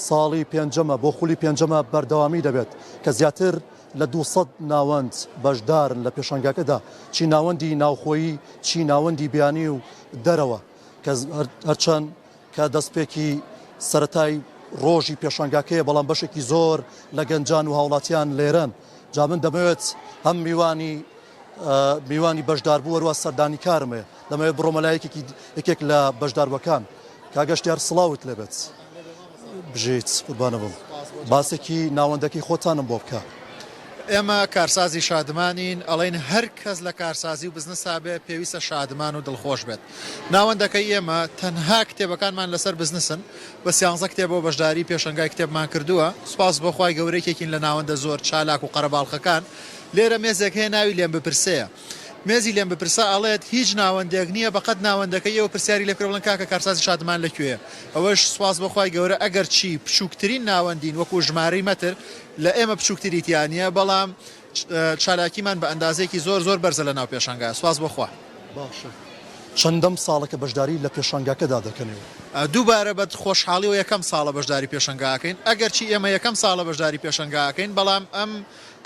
ساڵی پێنجەمە بۆ خولی پێنجەمە بەردەوامی دەبێت کە زیاتر لە 200 ناوەند بەشدارن لە پێشەنگاکەدا چی ناوەندی ناوخۆیی چی ناوەندی بیانی و دەرەوە کە هەرچەند کە دەستپێکی سەرەتای ڕۆژی پێشەنگاکەیە بەڵام بەشێکی زۆر لە گەنجان و هاوڵاتیان لێرن جا من دەمەوێت هەم میوانی بەشداربوو وەروە سەردانی کارمێ دەمەوێت بڕۆمەلایەکێکی یەکێک لە بەشداربەکان کاگەشتیار سڵاوت لێبێت بژیت قوربانە بم باسێکی ناوەندەکەی خۆتانم بۆ بکە. ئێمە کارسازی شادمانین ئەڵێن هەر کەس لە کارسازی و بزنسا بێ پێویستە شادمان و دڵخۆش بێت. ناوەندەکەی ئێمە تەنها کتێبەکانمان لەسەر بزنسن بە 13 کتێبەوە بەشداری پێشەنگای کتێبمان کردووە. سوپاس بۆخوای گەورەیەکێکین لە ناوەندە زۆر چالاک و قەرەباڵخەکان. لێرە مێزێک هەیە ناوی لێم بپرسەیە. مێزی لێم بپرسا ئەڵێت هیچ ناوەندێک نییە بەقەت ناوەندەکەی ئەوە پرسیاری لێ بڵن کاکە کارسازی شادمان لەکوێیە. ئەوەش سوپاس بەخوای گەورە ئەگەر چی بچووکترین ناوەندین وەکو ژمارەی مەتر لە ئێمە بچووکتریتیانە بەڵام چالاکیمان بە ئەندازێکی زۆر بەرزە لە ناو پێشەنگای. سوپاس بەخوا. باشە چەندەم ساڵەکە بەشداری لە پێشەنگاکەدا دەکەنەوە؟ دووبارە بە خۆشحاڵی و یەکەم ساڵە بەشداری پێشەنگاکەین ئەگەرچی ئێمە یەکەم ساڵە بەشداری پێشەنگاکەین بەڵام ئەم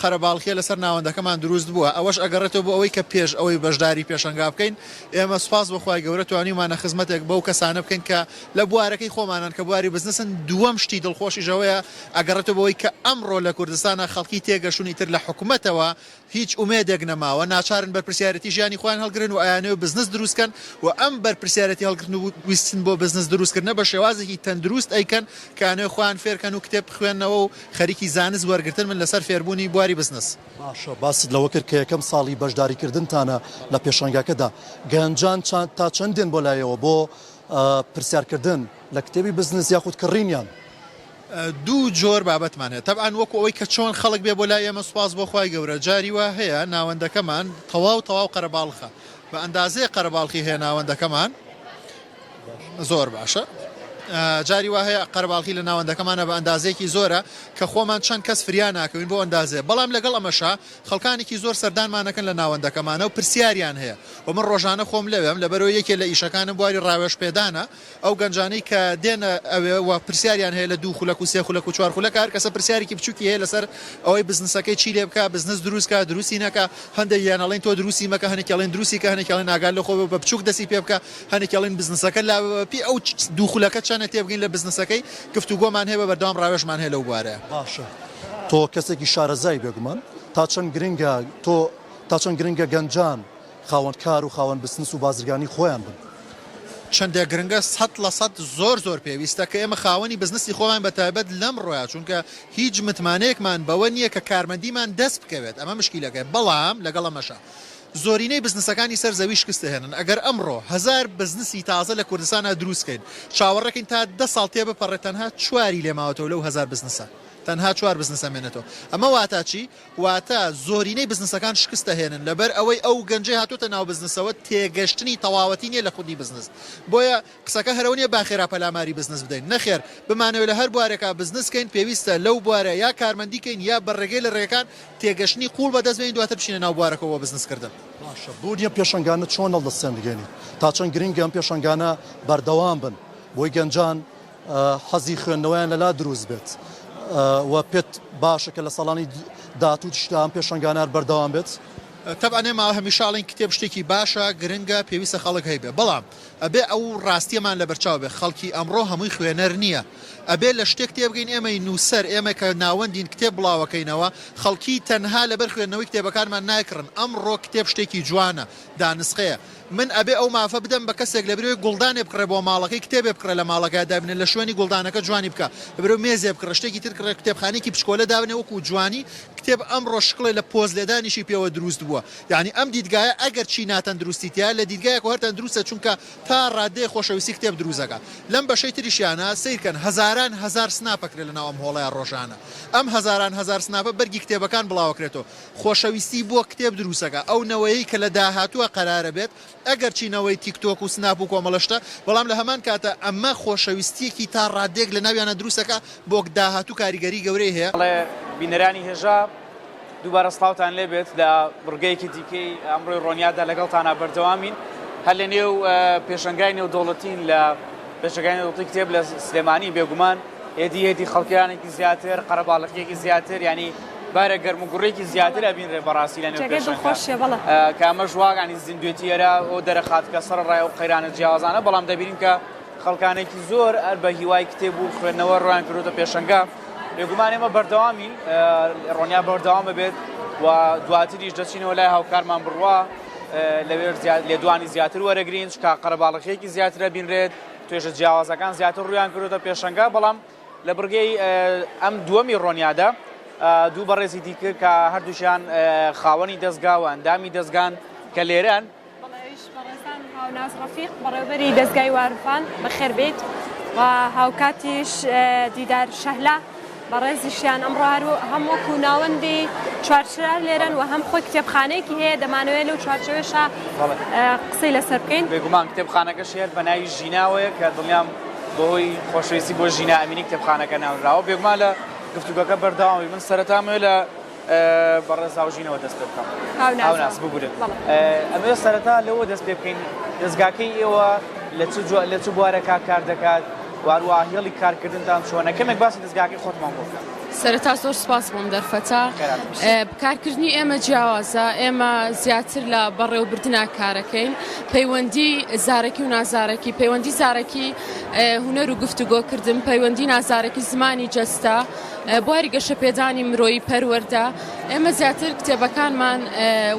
قەرەباڵخیە لەسەر ناوەندەکەمان دروست بووە ئەوەش ئەگەڕێتەوە بۆ ئەوەی کە پێش ئەوەی بەشداری پێشەنگا بکەین ئێمە سوپاس بەخوای گەورە توانیمانە خزمەتێک بەو کەسانە بکەین کە لە بوارەکەی خۆمانان کە بواری بزنسن دووەم شتی دڵخۆشیژەوەیە ئەگەڕێتەوە بۆەوەی کە ئەمڕۆ لە کوردستانە خەڵکی تێگەشونی تر لە حکوومەتەوە هیچ ئومێدێک نەماوە ناچارن بەرپرسیارەتی ژیانی خۆیان هەڵگرن و ئایانەوە بزنس دروستکەن و ئەم بەرپرسیارەتی هەڵگرتن و ویستن بۆ بزنس دروستکردنە بە شێوازێکی تەندروست ئەیکەن کانەوە خۆیان فێرکەن و کتێب بخوێنەوە و خەریکی زانست وەرگرتن من لەسەر فێربوونی بواری بزنس. باشە باست لەوە کرد کە یەکەم ساڵی بەشداریکردنتانە لە پێشەنگاکەدا گەنجان تا چەندێن بۆ لایەوە بۆ پرسیارکردن لە کتێبی بزنس یاخود کڕینیان؟ دوو جۆر بابەتمان هەیە تەبعاً وەکو ئەوەی کە چۆن خەڵک بێ بۆ لای ئێمە سوپاس بۆخوای گەورە جاری وا هەیە ناوەندەکەمان تەواو قەرەباڵخە بە ئەندازەیە قەرەباڵخی هەیە ناوەندەکەمان زۆر باشە. جاری وا هەیە قەرەباڵخی لە ناوەندەکەمانە بە ئەندازەیەکی زۆرە کە خۆمان چەند کەس فریان ناکەوین بۆ ئەندازێ بەڵام لەگەڵ ئەمەشا خەڵکانێکی زۆر سەردانمانەکەن لە ناوەندەکەمانە و پرسیاریان هەیە و من ڕۆژانە خۆم لەوێم لەبەرەوە یەکێ لە ئیشەکانم بواری ڕاوێژ پێدانە ئەو گەنجانەی کە دێنە ئەوێ و پرسیاریان هەیە لە 2 خولەک و 3 خولەک و 4 خولەک هەر کەسە پرسیارێکی بچووکی هەیە لەسەر ئەوەی بزنسەکەی چی لێ بکە بزنس دروستکە دروستی نەکە هەندێک یانەڵێن تۆ دروستی مەکە هەنێکڵێن دروستی کە هەنێکڵێن ناگال لە خۆ بە بچووک دەستی پێ بکە هەنێکڵێن بزنسەکە لە پێ ئەو 2 خولەکە چەنە تێبگەین لە بزنسەکەی گفتوگۆمان هەیە بە بەردەوام ڕاوێژمان هەیە لەو بوارەیە. باشە تۆ کەسێکی شارەزای بێگومان تا چەند گرنگە گەنجان خاوەن کار و خاوەن بزنس و بازرگانی خۆیان بن؟ چەندێک گرنگە 100% زۆر پێویستە کە ئێمە خاوەنی بزنسی خۆمان بەتایبەت لەم ڕۆیە چونکە هیچ متمانەیەکمان بەوە نییە کە کارمەندیمان دەست بکەوێت ئەمە مشکیلەکە بەڵام لەگەڵ ئەمەشە زۆرینەی بزنسەکانی سەر زەوی شکستە هێنن ئەگەر ئەمڕۆ 1000 بزنسی تازە لە کوردستانە دروستکەین چاوەڕێکین تا 10 ساڵ تێ بپەڕێت تەنها 4 لێماوەتەوە لەو 1000 بزنسە تەنها 4 بزنسە مێنێتەوە ئەمە واتە چی واتە زۆرینەی بزنسەکان شکستە هێنن لەبەر ئەوەی ئەو گەنجەی هاتوتە ناو بزنسەوە تێگەشتنی تەواوەتی نیە لە خودی بزنس بۆیە قسەکە هەرەوەنیە باخێرا پەلاماری بزنس بدەین نەخێر بمانەوە لە هەر بوارێکا بزنسکەین پێویستە لەو بوارە یا کارمەندیکەین یا بەڕێگەی لە ڕێگەکان تێگەشتنی قوڵ بەدەستبێن دواتر بشینە ناو بوارەکەەوە بزنسکردن. باشە بوونیە پێشەنگانە چۆن هەڵدەستێنگەێنی تا چەند گرنگە ئەم پێشەنگانە بەردەوام بن بۆی گەنجان حەزی خوێندنەوەیان لەلا دروست بێت و پێت باشە کە لە ساڵانی داهاتوو تشتان پێشەنگانە بەردەوام بێت؟ طبعا ئێمە هەمیشاڵین کتێب شتێکی باشە گرنگە پێویستە خەڵک هەیبێ بەڵام ئەبێ ئەو ڕاستیەمان لە بەرچاو بێ خەڵکی ئەمڕۆ هەمووی خوێنەر نییە ئەبێ لە شتێک تێبگەین ئێمەی نووسەر ئێمە کە ناوەندین کتێب بڵاوەکەینەوە خەڵکی تەنها لەبەر خوێندنەوەی کتێبەکانمان ناکردن ئەمڕۆ کتێب شتێکی جوانە دانسقەیە من ئەبێ ئەو مافە بدەم بە کەسێک لەبرەوەی گوڵدانێ بکڕێ بۆ ماڵەکەی کتێبێ بکڕێ لە ماڵەکە دابنێ لە شوێنی گوڵدانەکە جوانی بکە لەبرەوە مێزێ بکڕە شتێکی تر کڕێ کتێبخانێکی پشکۆلە دابنێ وەکو جوانی کتێب ئەمڕۆ شقڵێ لە پۆز لێدانیشی پێوە دروست بووە یعنی ئەم دیدگایە ئەگەر چی ناتەن دروستیتیا لە دیدگایەک هەرتەن دروستە چونکە تا ڕادەیە خۆشەویستی کتێب دروستەکە لەم بەشەی تریشیانە سیرکەن هەزاران هەزار سناپەکرێ لە ناو ئەم هۆڵەیە ڕۆژانە ئەم هەزاران هەزار سناپە بەرگی کتێبەکان بڵاوەکرێتەوە خۆشەویستی بۆ کتێب دروستەکە ئەو نەوەیەی کە لە داهاتووە قەرارە بێت ئەگەر چینەوەی تیکتۆک و سناپ و کۆمەڵەشتە بەڵام لە هەمان کاتە ئەمە خۆشەویستیەکی تا ڕادێک لە ناویانە دروستەکە بۆ داهاتوو کاریگەری گەورەی هەیە. بینەرانی هێژا دووبارە سڵاوتان لێبێت لە بڕگەیەکی دیکەی ئەمڕۆی ڕۆنیادا لەگەڵتانە بەردەوامین هەر لە نێو پێشەنگای نێودەوڵەتین لە پێشەنگای نێودەوڵەتی کتێب لە سلێمانی بێگومان هێدی خەڵکیانێکی زیاتر قەرەباڵغیەکی زیاتر ینی بارە گەرم و گوڕێکی زیاتر ئەبینرێ بەڕاستی لە نێو پێشەنگا کامە ژواگانی زیندوێتی ئێرە ئەو دەرەخات کە سەر ڕای و قەیرانە جیاوازانە بەڵام دەبینین کە خەڵکانێکی زۆر ئەر بە هیوای کتێب و خوێندنەوە ڕوان کردوتە پێشەنگا بێگومان ئێمە بەردەوامین ڕۆنیا بەردەوام بێت و دواتریش دەچینەوە لای هاوکارمان بڕوا لەوێ لێدوانی زیاتر وەرەگرین چکە قەرەباڵغیەکی زیاترە بینرێت توێژە جیاوازەکان زیاتر ڕویان کردوتە پێشەنگا بەڵام لە بڕگەی ئەم دووەمی ڕۆنیادا دوو بەڕێزی دیکە کە هەردووشیان خاوەنی دەستگا و ئەندامی دەستگان کە لێرەن بەڕێزان هاوناز ڕەفیق بەڕێوەبەری دەستگای وارفان بەخێربێت و هاوکاتیش دیدار شەهلا بەڕێزیشیان ئەمڕۆ هەموو وەکو ناوەندی چوارچرا لێرەن و هەم خۆی کتێبخانەیەکی هەیە دەمانەوێت لەو چوارچێوێشە قسەی لەسەر بکەین. بێگومان کتێبخانەکە شێر بە ناوی ژیناوەیە کە دڵیام بەهۆی خۆشەویستی بۆ ژینا ئەمینی کتێبخانەکە ناونراوە. بێگومان لە گفتوگەکە بەردەوامی من سەرەتامەوە لە بەڕێز هاوژینەوە دەست پێ بکەم. هاوناس بگورن. ئەمێ سەرەتا لەوە دەست پێ بکەین دەستگاکەی ئێوە لە چ بوارەکە کار دەکات وارووا هێڵی کارکردنتان چۆنە کەمێک باسی دەستگاکەی خۆتمان بۆ بکەن. سەرەتا زۆر سپاس بۆم دەرفەتە بکارکردنی ئێمە جیاوازە ئێمە زیاتر لە بەڕێوەبردننا کارەکەین پەیوەندی زارەکی و نازارەکی پەیوەندی زارەکی هونەر و گفتوگۆکردن پەیوەندی نازارەکی زمانی جەستە بواری گەشەپێدانی مرۆیی پەروەردە ئێمە زیاتر کتێبەکانمان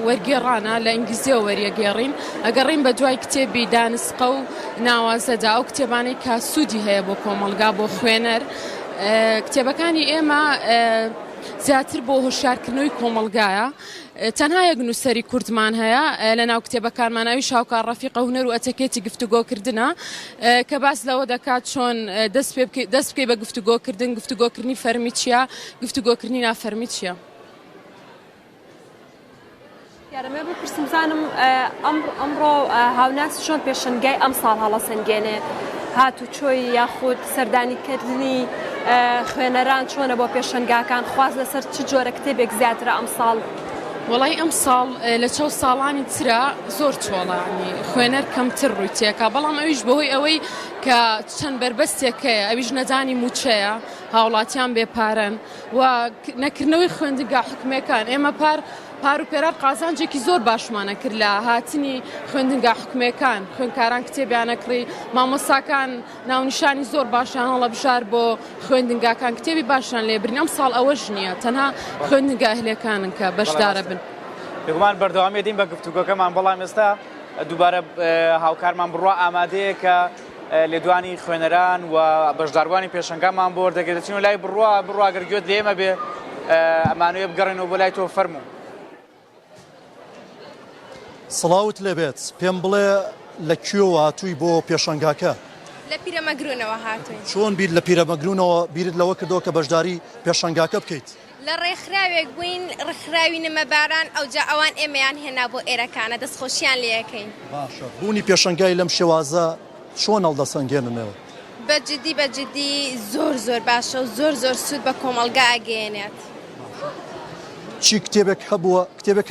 وەرگێڕانە لە ئینگلیزیەوە وەریەگێڕین ئەگەڕین بە دوای کتێبی دانسقە و ناوازەدا ئەو کتێبانەی کا سوودی هەیە بۆ کۆمەلگا بۆ خوێنەر کتێبەکانی ئێمە زیاتر بۆ هۆشیارکردنەوەی کۆمەلگایە تەنها یەک نووسەری کوردمان هەیە لە ناو کتێبەکانماناوی شاوکار ڕەفیقە هونەر و ئەتەکێتی گفتوگۆکردنە کە باس لەوە دەکات چۆن دەست بکەی بە گفتوگۆکردن گفتوگۆکردنی فەرمی چییە گفتوگۆکردنی نافەرمی چییە. یارمە بپرسم زانم ئەمڕۆ هاوناس چۆن پێشەنگای ئەم ساڵ هەڵەسەنگێنێ هاتوچۆی یاخود سەردانیکردنی خوێنەران چۆنە بۆ پێشەنگاکان خواز لەسەر چ جۆرە کتێبێک زیاترە ئەم ساڵ؟ وڵی ئەم ساڵ لە چەو ساڵانی ترا زۆر چۆڵانی خوێنەر کەمتر ڕووی تێکا بەڵام ئەویش بەهۆی ئەوەی کە چەند بربەستێکەیە ئەویش نەدانی موچەیە هاوڵاتیان بێپارن و نەکردنەوەی خوێندنگا حکومەکان ئێمە پار و پێرار قازانجێکی زۆر باشمانە کرد لە هاتنی خوێندنگا حکومەکان خوێندکاران کتێبیانەکڕی مامۆساکان ناونیشانی زۆر باشیان هەڵە بژار بۆ خوێندنگاکان کتێبی باشیان لێبرین ئەم ساڵ ئەوەش نییە تەنها خوێندنگا ئەهلەکانن کە بەشدارە بن. بێگومان بەردەوامی دێین بە گفتوگۆکەمان بەڵام ئێستا دووبارە هاوکارمان بڕوا ئامادەیە کە لێدوانی خوێنەران و بەشداروانی پێشەنگامان بۆ وەردەگرێتین و لای بڕوا گەرگوێت لێمە بێ ئەمانوێ بگەڕێنەوە بۆ لای تۆ فەرموو. سڵاوت لێبێت پێم بڵێ لە کوێوە هاتووی بۆ پێشەنگاکە؟ لە پیرەمەگرونەوە هاتووین. چۆن بیر لە پیرەمەگرونەوە بیرت لەوە کردەوە کە بەشداری پێشەنگاکە بکەیت؟ لە ڕێکخراوێک بووین ڕخراوی نەمەباران ئەوجا ئەوان ئێمەیان هێنا بۆ ئێرەکانە دەستخۆشیان لێەکەین. باشە بوونی پێشەنگای لەم شێوازە چۆن هەڵدەسەنگێننەوە؟ بەجددی زۆر باشە و زۆر سوود بە کۆمەلگا ئەگەێنێت. چی کتێبێک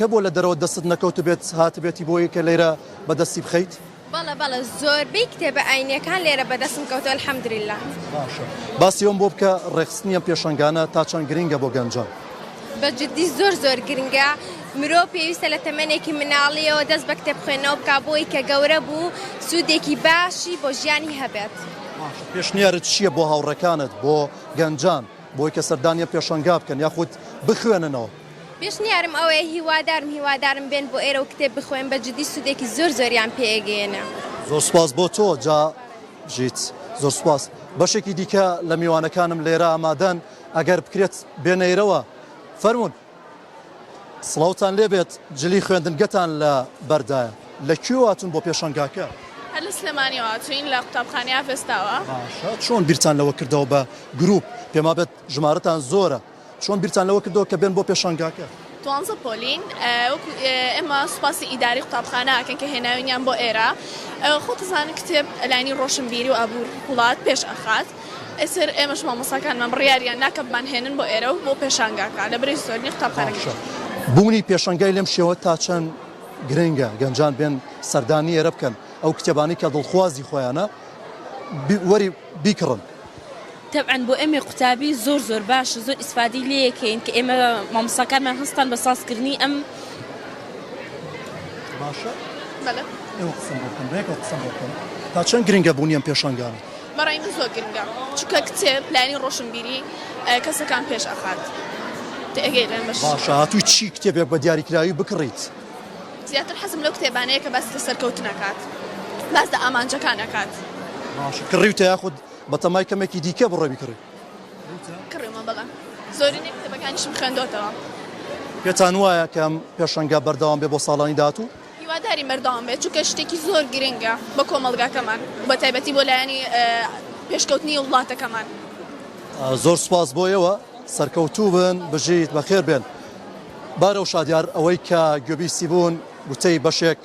هەبووە لە دەرەوە دەست نەکەوت بێت هاتبێتی بۆی کە لێرە بەدەستی بخەیت؟ بەڵە زۆربەی کتێبە ئاینیەکان لێرە بەدەستم کەوتە الحەمدولیلا. باشە باسی ئەوم بۆ بکە ڕێخستنیە پێشەنگانە تا چەند گرینگە بۆ گەنجان؟ بەجددی زۆر گرنگە مرۆ پێویستە لە تەمەنێکی مناڵیەوە دەست بە کتێب خوێنەوە بکە بۆی کە گەورە بوو سوودێکی باشی بۆ ژیانی هەبێت. پێشنیارت چییە بۆ هاوڕەکانت بۆ گەنجان بۆی کە سەردانیە پێشەنگا بکەن یاخود بخوێننەوە؟ پێشنیارم ئەوەیە هیوادارم بێن بۆ ئێرە و کتێب بخوێن بەجددی سوودێکی زۆریان پێگەێنە. زۆر سپاس بۆ تۆ جا ژیت زۆر سپاس. بەشێکی دیکە لە میوانەکانم لێرە ئامادەن ئەگەر بکرێت بێنەیرەوە فەرمونون. سڵاوتان لێبێت جلی خوێندنگەتان لە بەردایە لەکوێ هاتوون بۆ پێشەنگاکە؟ هەر لە سلێمانی هاتوین لە قوتابخانەی ئافێستاوە. باشە چۆن بیرتان لەوە کردەوە بە گروپ پێما بێت ژمارەتان زۆرە چۆن بیرتان لەوە کردەوە کە بێن بۆ پێشەنگاکە؟ توانزە پۆلین ئێمە سوپاسی ئیداری قوتابخانەکەن کە هێناوینیان بۆ ئێرە خۆتەزانن کتێب لانی ڕۆشنبیری و ئابوور وڵات پێش ئەخات ئێسر ئێمەش مامۆساکانمان بڕیاریان ناکە بمانهێنن بۆ ئێرە و بۆ پێشانگاکە لە بەرەی زۆرنی قوتابخانەکە. بوونی پێشەنگای لەم شێوە تا چەند گرنگە گەنجان بێن سەردانی ئێرە بکەن ئەو کتێبانی کە دڵخوازی خۆیانە وەری بیکڕن. طبعا بۆ ئێمە قوتابی زۆر باش زۆر ئیسفادی لێکەین کە ئێمە مامۆساکانمان هەستان بە سازکردنی ئەم باشە قسم بکەن تا چەند گرنگە بوونی ئەم پێشەنگانە؟ بەڕای من زۆر گرنگە چونکە کتێب لانی ڕۆشنبیری کەسەکان پێش ئەخات تێگەی باش. باشە هاتووی چی کتێبێک بە دیاریکراوی بکڕیت؟ زیاتر حەزم لەو کتێبانەیە کە باس لە سەرکەوتن نەکات باس لە ئامانجەکان نەکات. باشە کڕیوتە یاخود بە تەمای کەمێکی دیکە بڕۆی بکڕی؟ کڕیمە بەڵام زۆرینەی کتێبەکانیشم خوێندۆتەوە. پێتان وایە کەم پێشەنگا بەردەوام بێ بۆ ساڵانی داهاتوو؟ هیواداری بەردەوام بێت چونکە شتێکی زۆر گرنگە بە کۆمەڵگاکەمان بە تایبەتی بۆ لایەنی پێشکەوتنی وڵاتەکەمان. زۆر سپاس بۆیەوە سەرکەوتوو بن بژیت بەخێر بێن. بارە و شادیار ئەوەی کە گوێبیستی بوون گوتەی بەشێک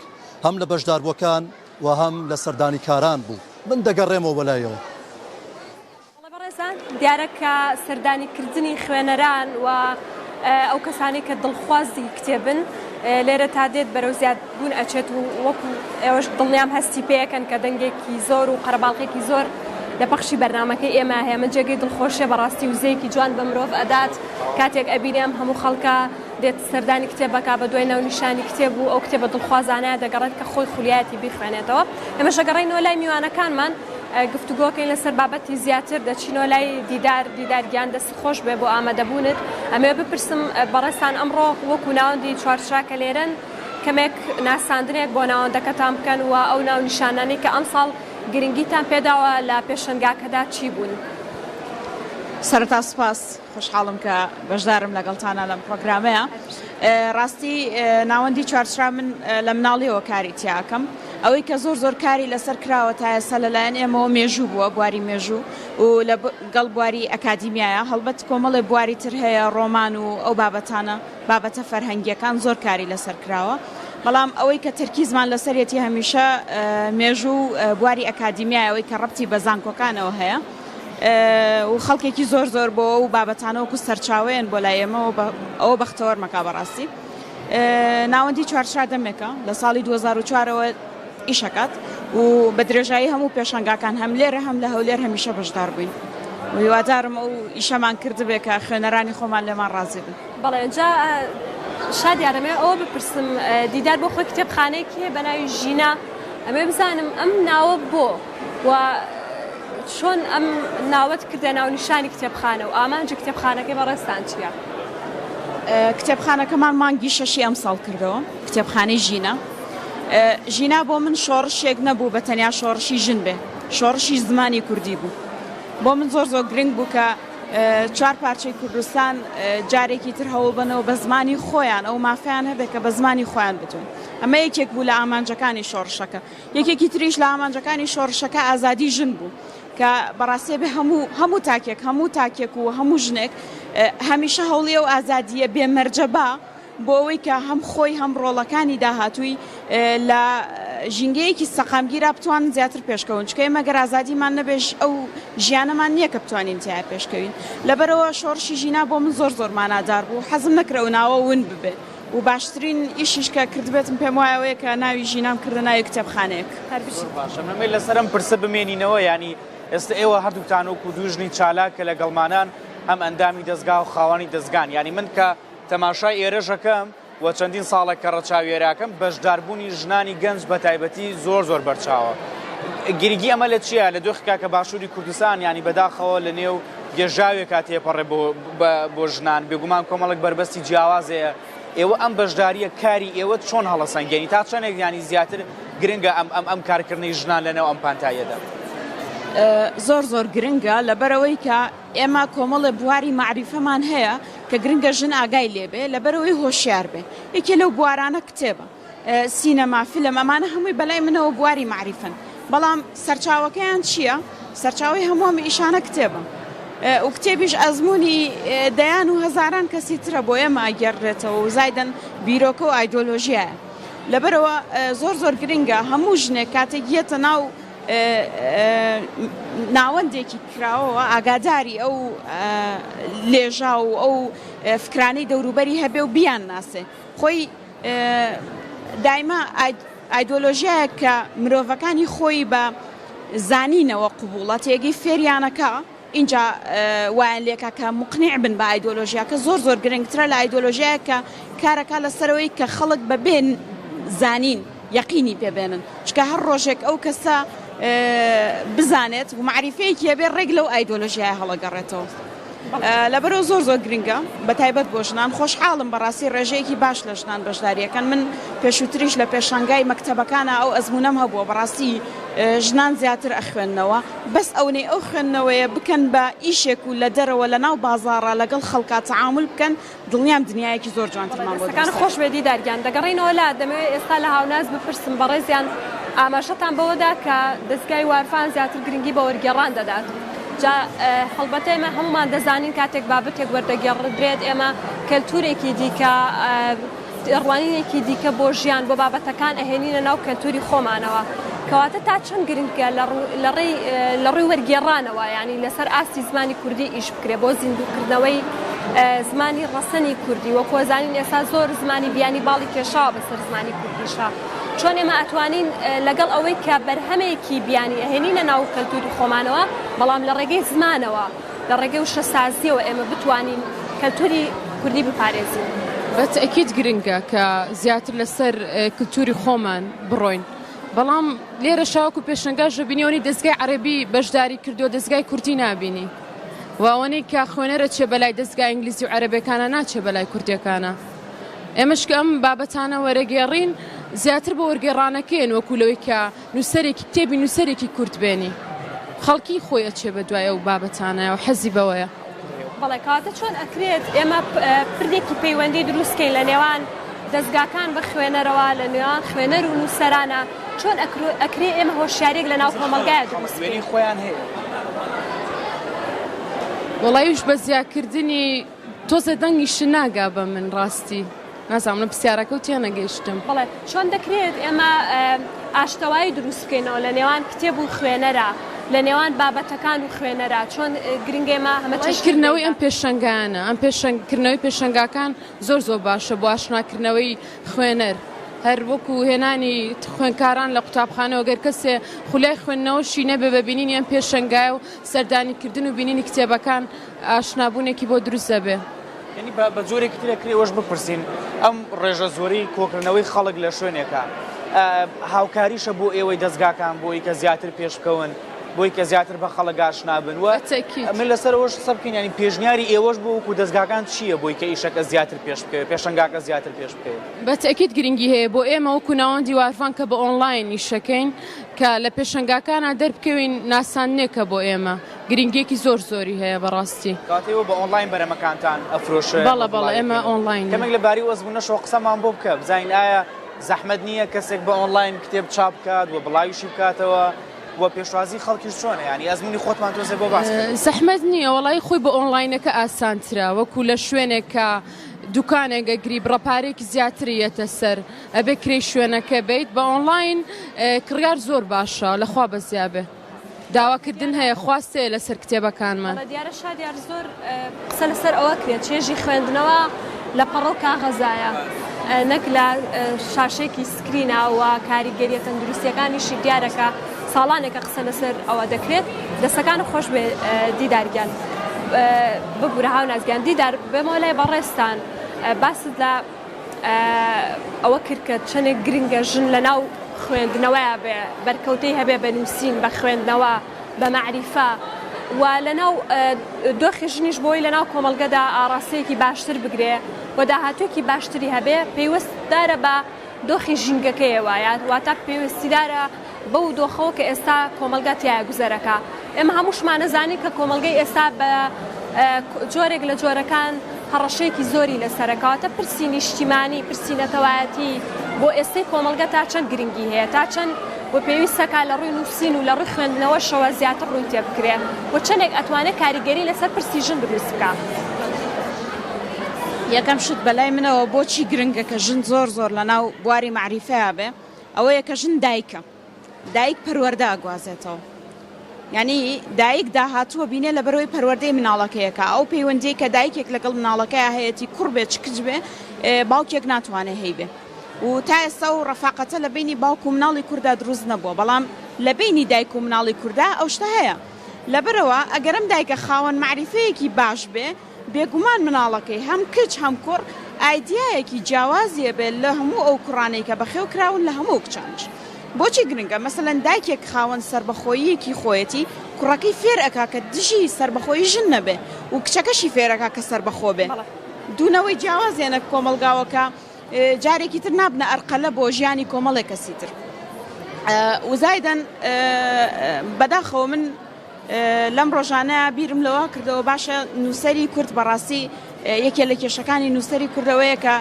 هەم لە بەشداربووەکان و هەم لە سەردانی کاران بوو. من دەگەڕێمەوە بەلایەوە. بەڕێزان دیارە کە سەردانیکردنی خوێنەران و ئەو کەسانی کە دڵخوازی کتێبن لێرە تا دێت بەرەو زیاد بوون ئەچێت و وەکو ئێوەش دڵنیام هەستی پێیەکەن کە دەنگێکی زۆر و قەرەباڵقێکی زۆر لە بەخشی بەرنامەکەی ئێمە هەیە. من جێگەی دڵخۆشیە بەڕاستی وزەیەکی جوان بە مرۆڤ ئەدات کاتێک ئەبینێم هەموو خەڵکە دێت سەردانی کتێبەکە بە دوای ناونیشانی کتێب و ئەو کتێبە دڵخوازانەیە دەگەڕێت کە خۆی خولیایەتی بیخوێنێتەوە. ئێمەش دەگەڕێینەوە لای میوانەکانمان گفتوگۆکەین لەسەر بابەتی زیاتر دەچینەوە لای دیدارگیان دەست خۆش بێ بۆ ئامادەبوونت. ئەمێ بپرسم بەڕێستان ئەمڕۆ وەکو ناوەندی چوارچراکە لێرن کەمێک ناساندنێک بۆ ناوەندەکەتان بکەن و ئەو ناونیشانانەی کە ئەم ساڵ گرنگیتان پێداوە لە پێشەنگاکەدا چی بوون؟ سەرەتا سپاس خۆشحاڵم کە بەشدارم لەگەڵتانە لەم پرۆگرامەیە. ڕاستی ناوەندی چوارچرا من لە مناڵیەوە کاری تیاکەم. ئەوەی کە زۆر کاری لەسەر کراوە تا ئێستا لەلایەن ئێمەوە مێژوو بووە بواری مێژوو و لەگەڵ بواری ئەکادیمیایە هەڵبەت کۆمەڵی بواری تر هەیە ڕۆمان و ئەو بابەتانە بابەتە فەرهەنگیەکان زۆر کاری لەسەر کراوە. بەڵام ئەوەی کە تەرکیزمان لەسەرەتی هەمیشە مێژوو بواری ئەکادیمیای ئەوەی کە ڕەبتی بە زانکۆکانەوە هەیە و خەڵکێکی زۆر بۆ و بابەتانەوەکو سەرچاوەیەن بۆ لای ئێمە ئەوە بەختەوەرمەکە بەڕاستی. ناوەندی چوارچرا دەمێکە لە ساڵی 2004ەوە ئیشەکات و بە درێژایی هەموو پێشەنگاکان هەم لێرە هەم لە هەولێر هەمیشە بەشدار بووین و هیوادارم ئەو ئیشەمان کردبێ کە خوێنەرانی خۆمان لێمان ڕازی بن. بەڵێ اینجا شادیارەمێ ئەوە بپرسم دیدار بۆ خۆی کتێبخانەیەکی بە ناوی ژینا ئەمێ بزانم ئەم ناوە بۆ و چۆن ئەم ناوەت کردە ناونیشانی کتێبخانە و ئامانجی کتێبخانەکەی بەڕێستان چییە؟ کتێبخانەکەمان مانگی شەشی ئەم ساڵ کردەوە کتێبخانەی ژینا. ژینا بۆ من شۆڕشێک نەبوو بە تەنیا شۆڕشی ژن بێ شۆڕشی زمانی کوردی بوو. بۆ من زۆر گرنگ بوو کە چوار پارچەی کوردستان جارێکی تر هەوڵ بنەوە بە زمانی خۆیان ئەو مافیان هەبێت کە بە زمانی خۆیان بتون. ئەمە یەکێک بوو لە ئامانجەکانی شۆڕشەکە. یەکێکی تریش لە ئامانجەکانی شۆڕشەکە ئازادی ژن بوو کە بەڕاستی بێ هەموو تاکێک و هەموو ژنێک هەمیشە هەوڵی و ئازادیە بێمەرجەبا بۆ ئەوەی کە هەم خۆی هەم ڕۆڵەکانی داهاتووی لە ژینگەیەکی سەقامگیرا بتوان زیاتر پێشکەون چکە ئێمە ئازادیمان نەبێژ ئەو ژیانەمان نییە کە بتوانین تیا پێشکەوین. لەبەرەوە شۆڕشی ژینا بۆ من زۆر مانادار بوو حەزم نەکرەوە ناوە ون ببێ و باشترین ئیشیش کە کردبێتم پێم وایەوەیە کە ناوی ژینام کردە ناوی کتێبخانەیەک. باشەمەمە لەسەرم پرسە بمێنینەوە ینی ئێستا ئێوە هەردووتان وەکو دوژنی چالاکە لەگەڵمانان هەم ئەندامی دەستگا و خاوەنی دەستگان ینی من کە تەماشای ئێرەژەکەم و چەندین ساڵە کە ڕەچاوێراکەم بەشداربوونی ژنانی گەنج بە تایبەتی زۆر بەرچاوە. گیرگی ئەمە لە چییە لە دۆخکا کە باشووری کوردستان ینی بەداخەوە لە نێو گێژاوێکا تێپەڕێ بۆ ژنان بێگومان کۆمەڵک بربەستی جیاوازەیە. ئێوە ئەم بەشداریە کاری ئێوە چۆن هەڵەسەنگێنی تا چەندێک ینی زیاتر گرنگە ئەم کارکردنی ژنان لەنێو ئەم پانتایەدا؟ زۆر گرنگە لەبەرەوەی کە ئێمە کۆمەڵە بواری معریفەمان هەیە کە گرنگە ژن ئاگای لێبێ لەبەرەوەی هۆشیار بێ. یەکێ لەو بوارانە کتێبە سینەما فیلم ئەمانە هەمووی بەلای منەوە بواری معریفن بەڵام سەرچاوەکەیان چییە؟ سەرچاوی هەمووەم ئیشانە کتێبە و کتێبیش ئەزمموی دەیان و هەزاران کەسی ترە بۆ ئێمە ئاگەڕێتەوە و زایدەن بیرۆکە و ئایدۆلۆژیایە. لەبەرەوە زۆر گرنگە هەموو ژنێک کاتێک یەتە ناو ناوەندێکی کراوەوە ئاگاداری ئەو لێژا و ئەو فکرانەی دەوروبەری هەبێ و بیان ناسێ. خۆی دایما ئایدۆلۆژیایە کە مرۆڤەکانی خۆی بە زانینەوە قوبوڵەتێکی فێریانەکە اینجا وایان لێکە کە مقنیع بن بە ئایدۆلۆژیاکە زۆر گرنگترە لە ئایدۆلۆژیایە کە کارەکە لەسەرەوەی کە خەڵک بەبێن زانین یەقینی پێبێنن چکە هەر ڕۆژێک ئەو کەسە بزانێت و معریفەیەکی هەبێ ڕێک لەو ئایدۆلۆژیای هەڵەگەڕێتەوە. لەبەرەوە زۆر گرنگە بە تایبەت بۆ ژنان خۆشحاڵم بەڕاستی ڕێژەیەکی باش لە ژنان بەشداریەکەن من پێشووتریش لە پێشانگای مەکتەبەکانە ئەو ئەزمونەم هەبووە بەڕاستی ژنان زیاتر ئەخوێندنەوە بەس ئەوەی ئەو خوێندنەوەیە بکەن بە ئیشێک و لە دەرەوە لە ناو بازاڕە لەگەڵ خەڵکا تەعامل بکەن دڵنیام دنیایەکی زۆر جوانترمان بۆ دەستەکان خۆش بێدی دەرگیان دەگەڕێنەوە لا دەمەوێت ئێستا لە هاوناز بپرسم بەڕێزیان ئاماژەتان بەوەدا کە دەستگای وارفان زیاتر گرنگی بە وەرگێڕان دەدات جا هەڵبەتە ئێمە هەمومان دەزانین کاتێک بابەتێک وەردەگێڕدرێت ئێمە کەلتورێکی دیکە ڕوانینێکی دیکە بۆ ژیان بۆ بابەتەکان ئەهێنینە ناو کەلتوری خۆمانەوە کەواتە تا چەند گرنگە لە ڕووی وەرگێڕانەوە ینی لەسەر ئاستی زمانی کوردی ئیش بکرێ بۆ زیندووکردنەوەی زمانی ڕەسەنی کوردی وەکو زانین ئێستا زۆر زمانی بیانی باڵی کێشاوە بەسەر زمانی کوردیشا چۆن ئێمە ئەتوانین لەگەڵ ئەوەی کە بەرهەمێکی بیانی ئەهێنینە ناو کەلتوری خۆمانەوە بەڵام لە ڕێگەی زمانەوە لە ڕێگەی وشەسازیەوە ئێمە بتوانین کەلتوری کوردی بپارێزین بەتەکید گرنگە کە زیاتر لەسەر کللتوری خۆمان بڕۆین بەڵام لێرە شاوەکو پێشەنگاژە بینیەوەی دەستگای عەرەبی بەشداری کردو دەستگای کوردی نابینی واوەی کە خوێنەرە چێ بەلای دەستگای ئینگلیزی و عەرەبەکانە ناچێ بەلای کوردیەکانە ئێمەش کە ئەم بابەتانە وەرەگێڕین زیاتر بە وەرگێڕانەکەین وەکو لەوەی کە نووسەرێکی کتێبی نووسەرێکی کورد بێنی خەڵکی خۆیە چێ بە دوایە و بابەتانە و حەزی بەوەیە بەڵێ کاتە چۆن ئەکرێت ئێمە پردێکی پەیوەندی دروستکەین لە نێوان دەستگاکان بە خوێنەرەوە لە نێوان خوێنەر و نووسەرانە چۆن ئەکرێ ئێمە هۆشیارێک لە ناو کۆمەلگایە دروستکەین خۆیان هەیە وەڵایش بە زیاکردنی تۆزە دەنگیش ناگا بە من ڕاستی نازانم لە پرسیارەکە و تێ نەگەیشتم بەڵێ چۆن دەکرێت ئێمە ئاشتەوایی دروست بکەینەوە لە نێوان کتێب و خوێنەرە لە نێوان بابەتەکان و خوێنەرە چۆن گرنگێمە هەمەکردنەوەی ئەم پێشەنگانە ئەم پێشەنگکردنەوەی پێشەنگاکان زۆر باشە بۆ ئاشناکردنەوەی خوێنەر هەر وەکو هێنانی خوێنکاران لە قوتابخانەوە گەر کەسێ خولای خوێندنەوەشی نەبێ بە بینینی ئەم پێشەنگای و سەردانیکردن و بینینی کتێبەکان ئاشنابوونێکی بۆ دروست دەبێ ینی بە جۆرێکی ترەکرێ وەش بپرسین ئەم ڕێژە زۆری کۆکردنەوەی خەڵک لە شوێنێکە هاوکاریشە بۆ ئێوەی دەستگاکان بۆی کە زیاتر پێش بکەون بۆی کە زیاتر بە خەڵک ئاشنابن و من لەسەرەوەش قسە بکەین ینی پێشنیاری ئێوەش بۆ وەکو دەستگاکان چییە بۆی کە ئیشەکە زیاتر پێش بکەوێت پێشەنگاکە زیاتر پێش بکەوێت بەتەکید گرنگی هەیە بۆ ئێمە وەکو ناوەندی وارفان کە بە ئۆنلاین ئیشەکەین کە لە پێشەنگاکانە دەربکەوین ناساننێکە بۆ ئێمە گرنگێکی زۆری هەیە بەڕاستی کاتێوە بە ئۆنلاین بەرەمەکانتان ئەفرۆشە بەڵە ئێمە ئۆنلاین کەمێک لە باری وەزبوونەشەوە قسەمان بۆ بکە بزانین ئایا زەحمەت نییە کەسێک بە ئۆنلاین کتێب چاپ بکات و بڵاویشی بکاتەوە و پێشوازی خەڵکیش چۆنە ینی ئەزمموی خۆتمان تۆزێ بۆ باس زەحمەت نییە وەڵی خۆی بە ئۆنلاینەکە ئاسانترە وەکو لە شوێنێک کە دوکانێکە گری بڕەپارێکی زیاتری یەتە سەر ئەبێ کرێ شوێنەکە بیت بە ئۆنلاین کڕیار زۆر باشە لەخوا بەزیابێ داواکردن هەیە خواستێ لەسەر کتێبەکانمان دیارە شادیار زۆر قسە لەسەر ئەوە کرێت چێژی خوێندنەوە لە پەڕۆ کاغەزایە نەک لە شاشێکی سکرینەوە کاریگەریە تەندروستیەکانیشی دیارەکە ساڵانێکە قسە لەسەر ئەوە دەکرێت دەستەکان خۆش بێ دیدارگیان ببوورە هاو نازگیان دیدار بێمەوە لای بەڕێستان باست لە ئەوە کرد کە چەندێک گرنگە ژن لە ناو خوێندنەوەیە بێ بەرکەوتەی هەبێ بە نووسین بە خوێندنەوە بە معریفە و لەناو دۆخی ژنیش بۆی لەناو کۆمەلگەدا ئاڕاستەیەکی باشتر بگرێ و داهاتوێکی باشتری هەبێ پێویستدارە بە دۆخی ژینگەکەیەوە واتە پێویستیدارە بەو دۆخەوە کە ئێستا کۆمەلگا تایە گوزەرەکە ئێمە هەمووشمان نەزانی کە کۆمەلگەی ئێستا بە جۆرێک لە جۆرەکان هەڕەشەیەکی زۆری لەسەرەکەواتە پرسی نیشتیمانی پرسی نەتەوایەتی بۆ ئێستای کۆمەلگە تا چەند گرنگی هەیە تا چەند بۆ پێویستەکە لە ڕووی نووسین و لە ڕووی خوێندنەوەشەوە زیاتر ڕووی تێ بکرێ و چەندێک ئەتوانێت کاریگەری لەسەر پرسی ژن دروست بکە یەکەم شت بەلای منەوە بۆچی گرنگە کە ژن زۆر لە ناو بواری معریفەیە بێ ئەوەیە کە ژن دایکە دایک پەروەردە ئەگوازێتەوە یعنی دایک داهاتووە بینێ لە بەرەوەی پەروەردەی مناڵەکەیەکە ئەو پەیوەندی کە دایکێک لەگەڵ مناڵەکەی هەیەی کوڕ بێ چکچ بێ باوکێک ناتوانێت هەی بێ و تا ئێستا و ڕەفاقەتە لە بینی باوک و مناڵی کووردا دروست نەبووە بەڵام لە بینی دایک و مناڵی کووردا ئەو شتە هەیە لەبەرەوە ئەگەرم دایکە خاوەن معریفەیەکی باش بێ بێگومان مناڵەکەی هەم کچ هەم کوڕ ئایدیایەکی جیاوازیە بێت لە هەموو ئەو کوڕانەی کە بەخێو کراون لە هەموو کچانش بۆچی گرنگە مەسەلەن دایکێک خاوەن سربەخۆییەکی خۆیەتی کوڕەکەی فێر ئەکا کە دژی سربەخۆیی ژن نەبێ و کچەکەشی فێرەکە کە سەر بەخۆ بێ دوونەوەی جیاوازێنە کۆمەلگاوەکە جارێکی تر نابنە ئەرقەلە بۆ ژیانی کۆمەڵێک کەسی تر وزایدەن بەداخەوە من لەم ڕۆژانەیە بیرم لەوە کردەوە باشە نووسەری کورد بەڕاستی یەکێ لە کێشەکانی نووسەری کوردەوەیە کە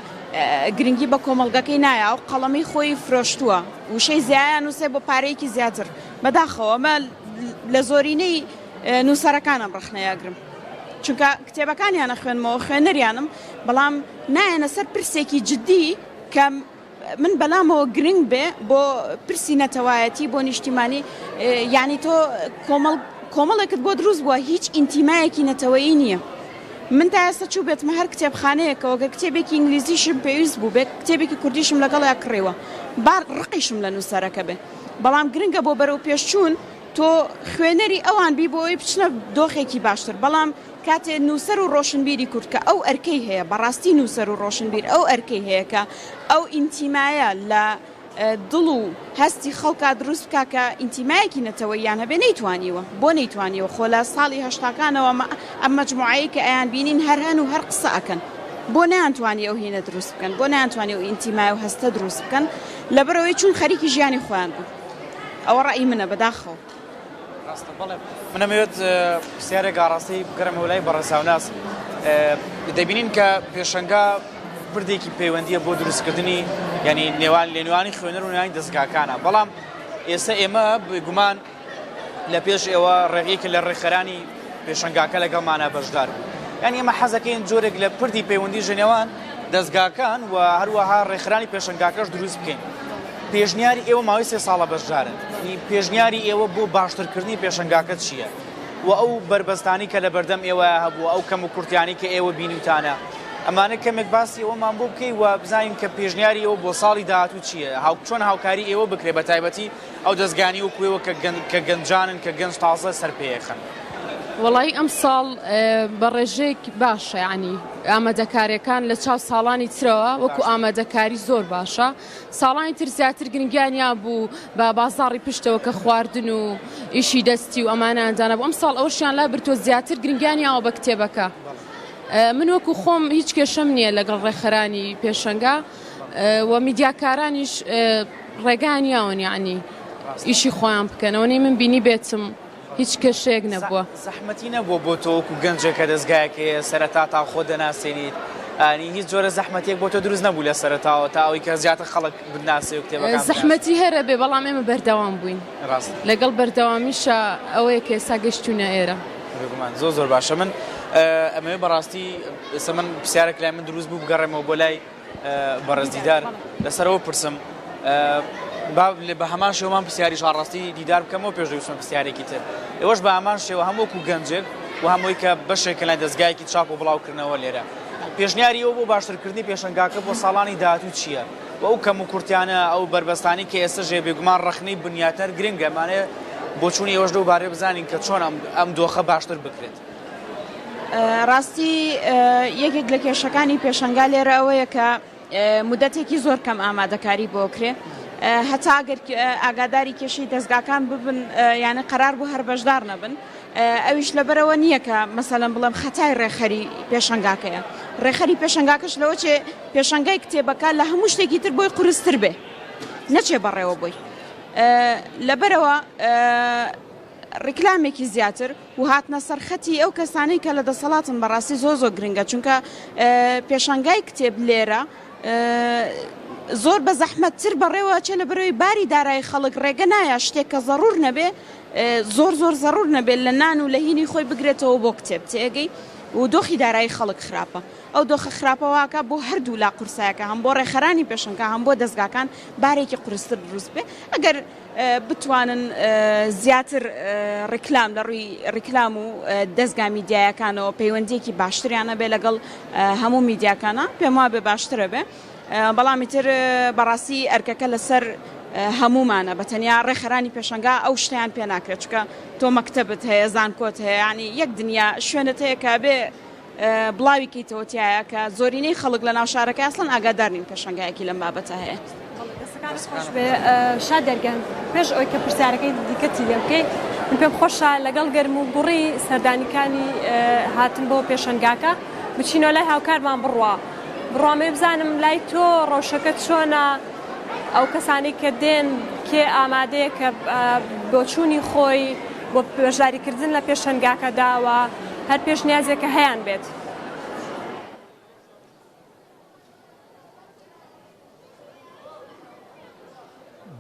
گرنگی بە کۆمەلگەکەی نایە و قەڵەمەی خۆی فرۆشتووە وشەی زیایە نووسێ بۆ پارەیەکی زیاتر بەداخەوە ئەمە لە زۆرینەی نووسەرەکانم ڕخنەیەگرم چونکە کتێبەکانیانە خوێنمەوە خوێنەریانم بەڵام نایەنە سەر پرسێکی جددی کە من بەلامەوە گرنگ بێ بۆ پرسی نەتەوایەتی بۆ نیشتیمانی یعنی تۆ کۆمەڵێکت بۆ دروست بووە هیچ ئینتیمایەکی نەتەوەیی نییە من تا ئێستا چوو بێتمە هەر کتێبخانەیەکەوە گە کتێبێکی ئینگلیزیشم پێویست بوو بێت کتێبێکی کوردیشم لەگەڵیا کڕێوە بار ڕقیشم لە نووسەرەکە بێ بەڵام گرنگە بۆ بەرەو پێشچوون تۆ خوێنەری ئەوان بی بۆی بچنە دۆخێکی باشتر بەڵام کاتێ نووسەر و ڕۆشنبیری کورد کە ئەو ئەرکەی هەیە بەڕاستی نووسەر و ڕۆشنبیر ئەو ئەرکەی هەیە کە ئەو ئینتیمایە لە دڵ و هەستی خەڵکا دروست بکە کە ئینتیمایەکی نەتەوەییان هەبێ نەیتوانیوە بۆ نەیتوانیوە خۆ لە ساڵی هەشتاکانەوە ئەم مەجموعەیە کە ئەیان بینین هەر هەن و هەر قسە ئەکەن بۆ نەیانتوانی ئەو هینە دروست بکەن بۆ نەیانتوانی ئەو ئینتیمای و هەستە دروست بکەن لەبەرەوەی چون خەریکی ژیانی خۆیان بوو ئەوە ڕەئی منە بەداخەوە منەمەوێت پرسیارێک ئاڕاستی بگەڕێمەوە لای بەڕێساوناس دەبینین کە پێشەنگا بردێکی پەیوەندیە بۆ دروستکردنی ینی لە نێوانی خوێنەر و نێوانی دەستگاکانە بەڵام ئێستا ئێمە بگومان لە پێش ئێوە ڕێگەیەکە لە ڕێخەرانی پێشەنگاکە لەگەڵمانە بەشدار بوو یعنی ئێمە حەزەکەین جۆرێک لە پردی پەیوەندی ژنێوان دەستگاکان و هەروەها ڕێخەرانی پێشەنگاکەش دروست بکەین پێشنیاری ئێوە ماوەی 3 ساڵە بەشدارن پێشنیاری ئێوە بۆ باشترکردنی پێشەنگاکە چییە و ئەو بربەستانی کە لە بەردەم ئێوە هەبوو ئەو کەم و کورتیانی کە ئێوە بینیوتانە ئەمانە کەمێک باسی ئەوەمان بۆ بکەی و بزانین کە پێشنیاری ئەوە بۆ ساڵی داهاتوو چییە چۆن هاوکاری ئێوە بکرێ بە تایبەتی ئەو دەستگانی وەکوێوە کە گەنجانن کە گەنج تازە سەر پێیەخن وڵی ئەم ساڵ بە ڕێژەیەک باشە ینی ئامادەکاریەکان لە چاو ساڵانی ترەوە وەکو ئامادەکاری زۆر باشە ساڵانی تر زیاتر گرنگیانیا بوو بە بازاڕی پشتەوە کە خواردن و ئیشی دەستی و ئەمانەدانە بوو ئەم ساڵ ئەوشیان لا برتۆ زیاتر گرنگیانیاوە بە کتێبەکە من وەکو خۆم هیچ کێشەم نییە لەگەڵ ڕێخەرانی پێشەنگا و میدیاکارانیش ڕێگانیاون یعنی ئیشی خۆیان بکەنەوەی من بینی بێتم هیچ کێشەیەک نەبووە زەحمەتی نەبووە بۆ تۆ وەکو گەنجێکە دەستگایەکەیە سەرەتا تا خۆ دەناسێنیت ئانی هیچ جۆرە زەحمەتێک بۆ تۆ دروست نەبوو لە سەرەتاوە تا ئەوەی کە زیاتر خەڵک بناسێ و کتێبەکان زەحمەتی هەرە بێ بەڵام ئێمە بەردەوام بووین لەگەڵ بەردەوامیشە ئەوەیە کە ئێستا گەشتوونە ئێرە زۆر باشە من ئەمەوێ بەڕاستی ئێستا من پرسیارێک لای من دروست بوو بگەڕێمەوە بۆ لای بەڕێز دیدار لەسەرەوە پرسم بە هەمان شێوەمان پرسیاریش ئاڕاستی دیدار بکەمەوە پێش دەویستم پرسیارێکی تر ئێوەش بە هەمان شێوە هەمووەکو گەنجێک و هەمووی کە بەشێکە لای دەستگایەکی چاپ و بڵاوکردنەوە لێرە پێشنیاری ئەو بۆ باشترکردنی پێشەنگاکە بۆ ساڵانی داهاتوو چییە و ئەو کەم و کورتیانە ئەو بربەستانی کە ئێستا ژێ بێگومان ڕخنەی بنیاتەر گرنگە مانێ بۆ چوونی ئێوەش دەوبارێ بزانین کە چۆن ئەم دۆخە باشتر بکرێت ڕاستی یەکێک لە کێشەکانی پێشەنگا لێرە ئەوەیە کە مودەتێکی زۆر کەم ئامادەکاری بۆ کرێ هەتا ئەگەر ئاگاداری کێشەی دەستگاکان ببن یانە قەرار بوو هەر بەشدار نەبن ئەویش لەبەرەوە نییە کە مەسەلەن بڵێم خەتای ڕێخەری پێشەنگاکەیە ڕێخەری پێشەنگاکەش لەوە چێ پێشەنگای کتێبەکە لە هەموو شتێکی تر بۆی قورستر بێ نەچێ بەڕێوە بۆی لەبەرەوە ڕیکلامێکی زیاتر و هاتنە سەرخەتی ئەو کەسانەی کە لە دەسەڵاتن بەڕاستی زۆر گرنگە چونکە پێشەنگای کتێب لێرە زۆر بە زەحمەتتر بەڕێوە چێ لە بەرەوەی باری دارایی خەڵک ڕێگە نایە شتێک کە زەڕور نەبێ زۆر زەڕور نەبێت لە نان و لە هینی خۆی بگرێتەوە بۆ کتێب تێگەی و دۆخی دارایی خەڵک خراپە ئەو دۆخە خراپەوەکە بۆ هەردوو لا قورسایەکە هەم بۆ ڕێخەرانی پێشەنگا هەم بۆ دەستگاکان بارێکی قورستر دروست بێ ئەگەر بتوانن زیاتر ڕیکلام لە ڕووی ڕیکلام و دەستگا میدیایەکانەوە پەیوەندیەکی باشتریانە بێ لەگەڵ هەموو میدیاکانە پێم وابێ باشترە بێ بەڵامی تر بەڕاستی ئەرکەکە لەسەر هەمومانە بە تەنیا ڕێخەرانی پێشەنگا ئەو شتیان پێ ناکرێت چکە تۆ مەکتەبت هەیە زانکۆت هەیە ینی یەک دنیا شوێنت هەیە کە بێ بڵاوی کەیتەوە تایە کە زۆرینەی خەڵک لە ناو شارەکە ئەسڵەن ئاگادار نین پێشەنگایەکی لەم بابەتە هەیە شا دەرگەن پێش ئەوی کە پرسیارەکەی دیکەتی لێ بکەیت من پێم خۆشە لەگەڵ گەرم و گوڕی سەردانیەکانی هاتن بۆ پێشەنگاکە بچینەوە لای هاوکارمان بڕوامێ بزانم لای تۆ ڕۆژەکەت چۆنە ئەو کەسانی کە دێن کێ ئامادەیە کە بۆچوونی خۆی بۆ بەشداریکردن لە پێشەنگاکەداوە هەر پێشنیازێکە هەیان بێت.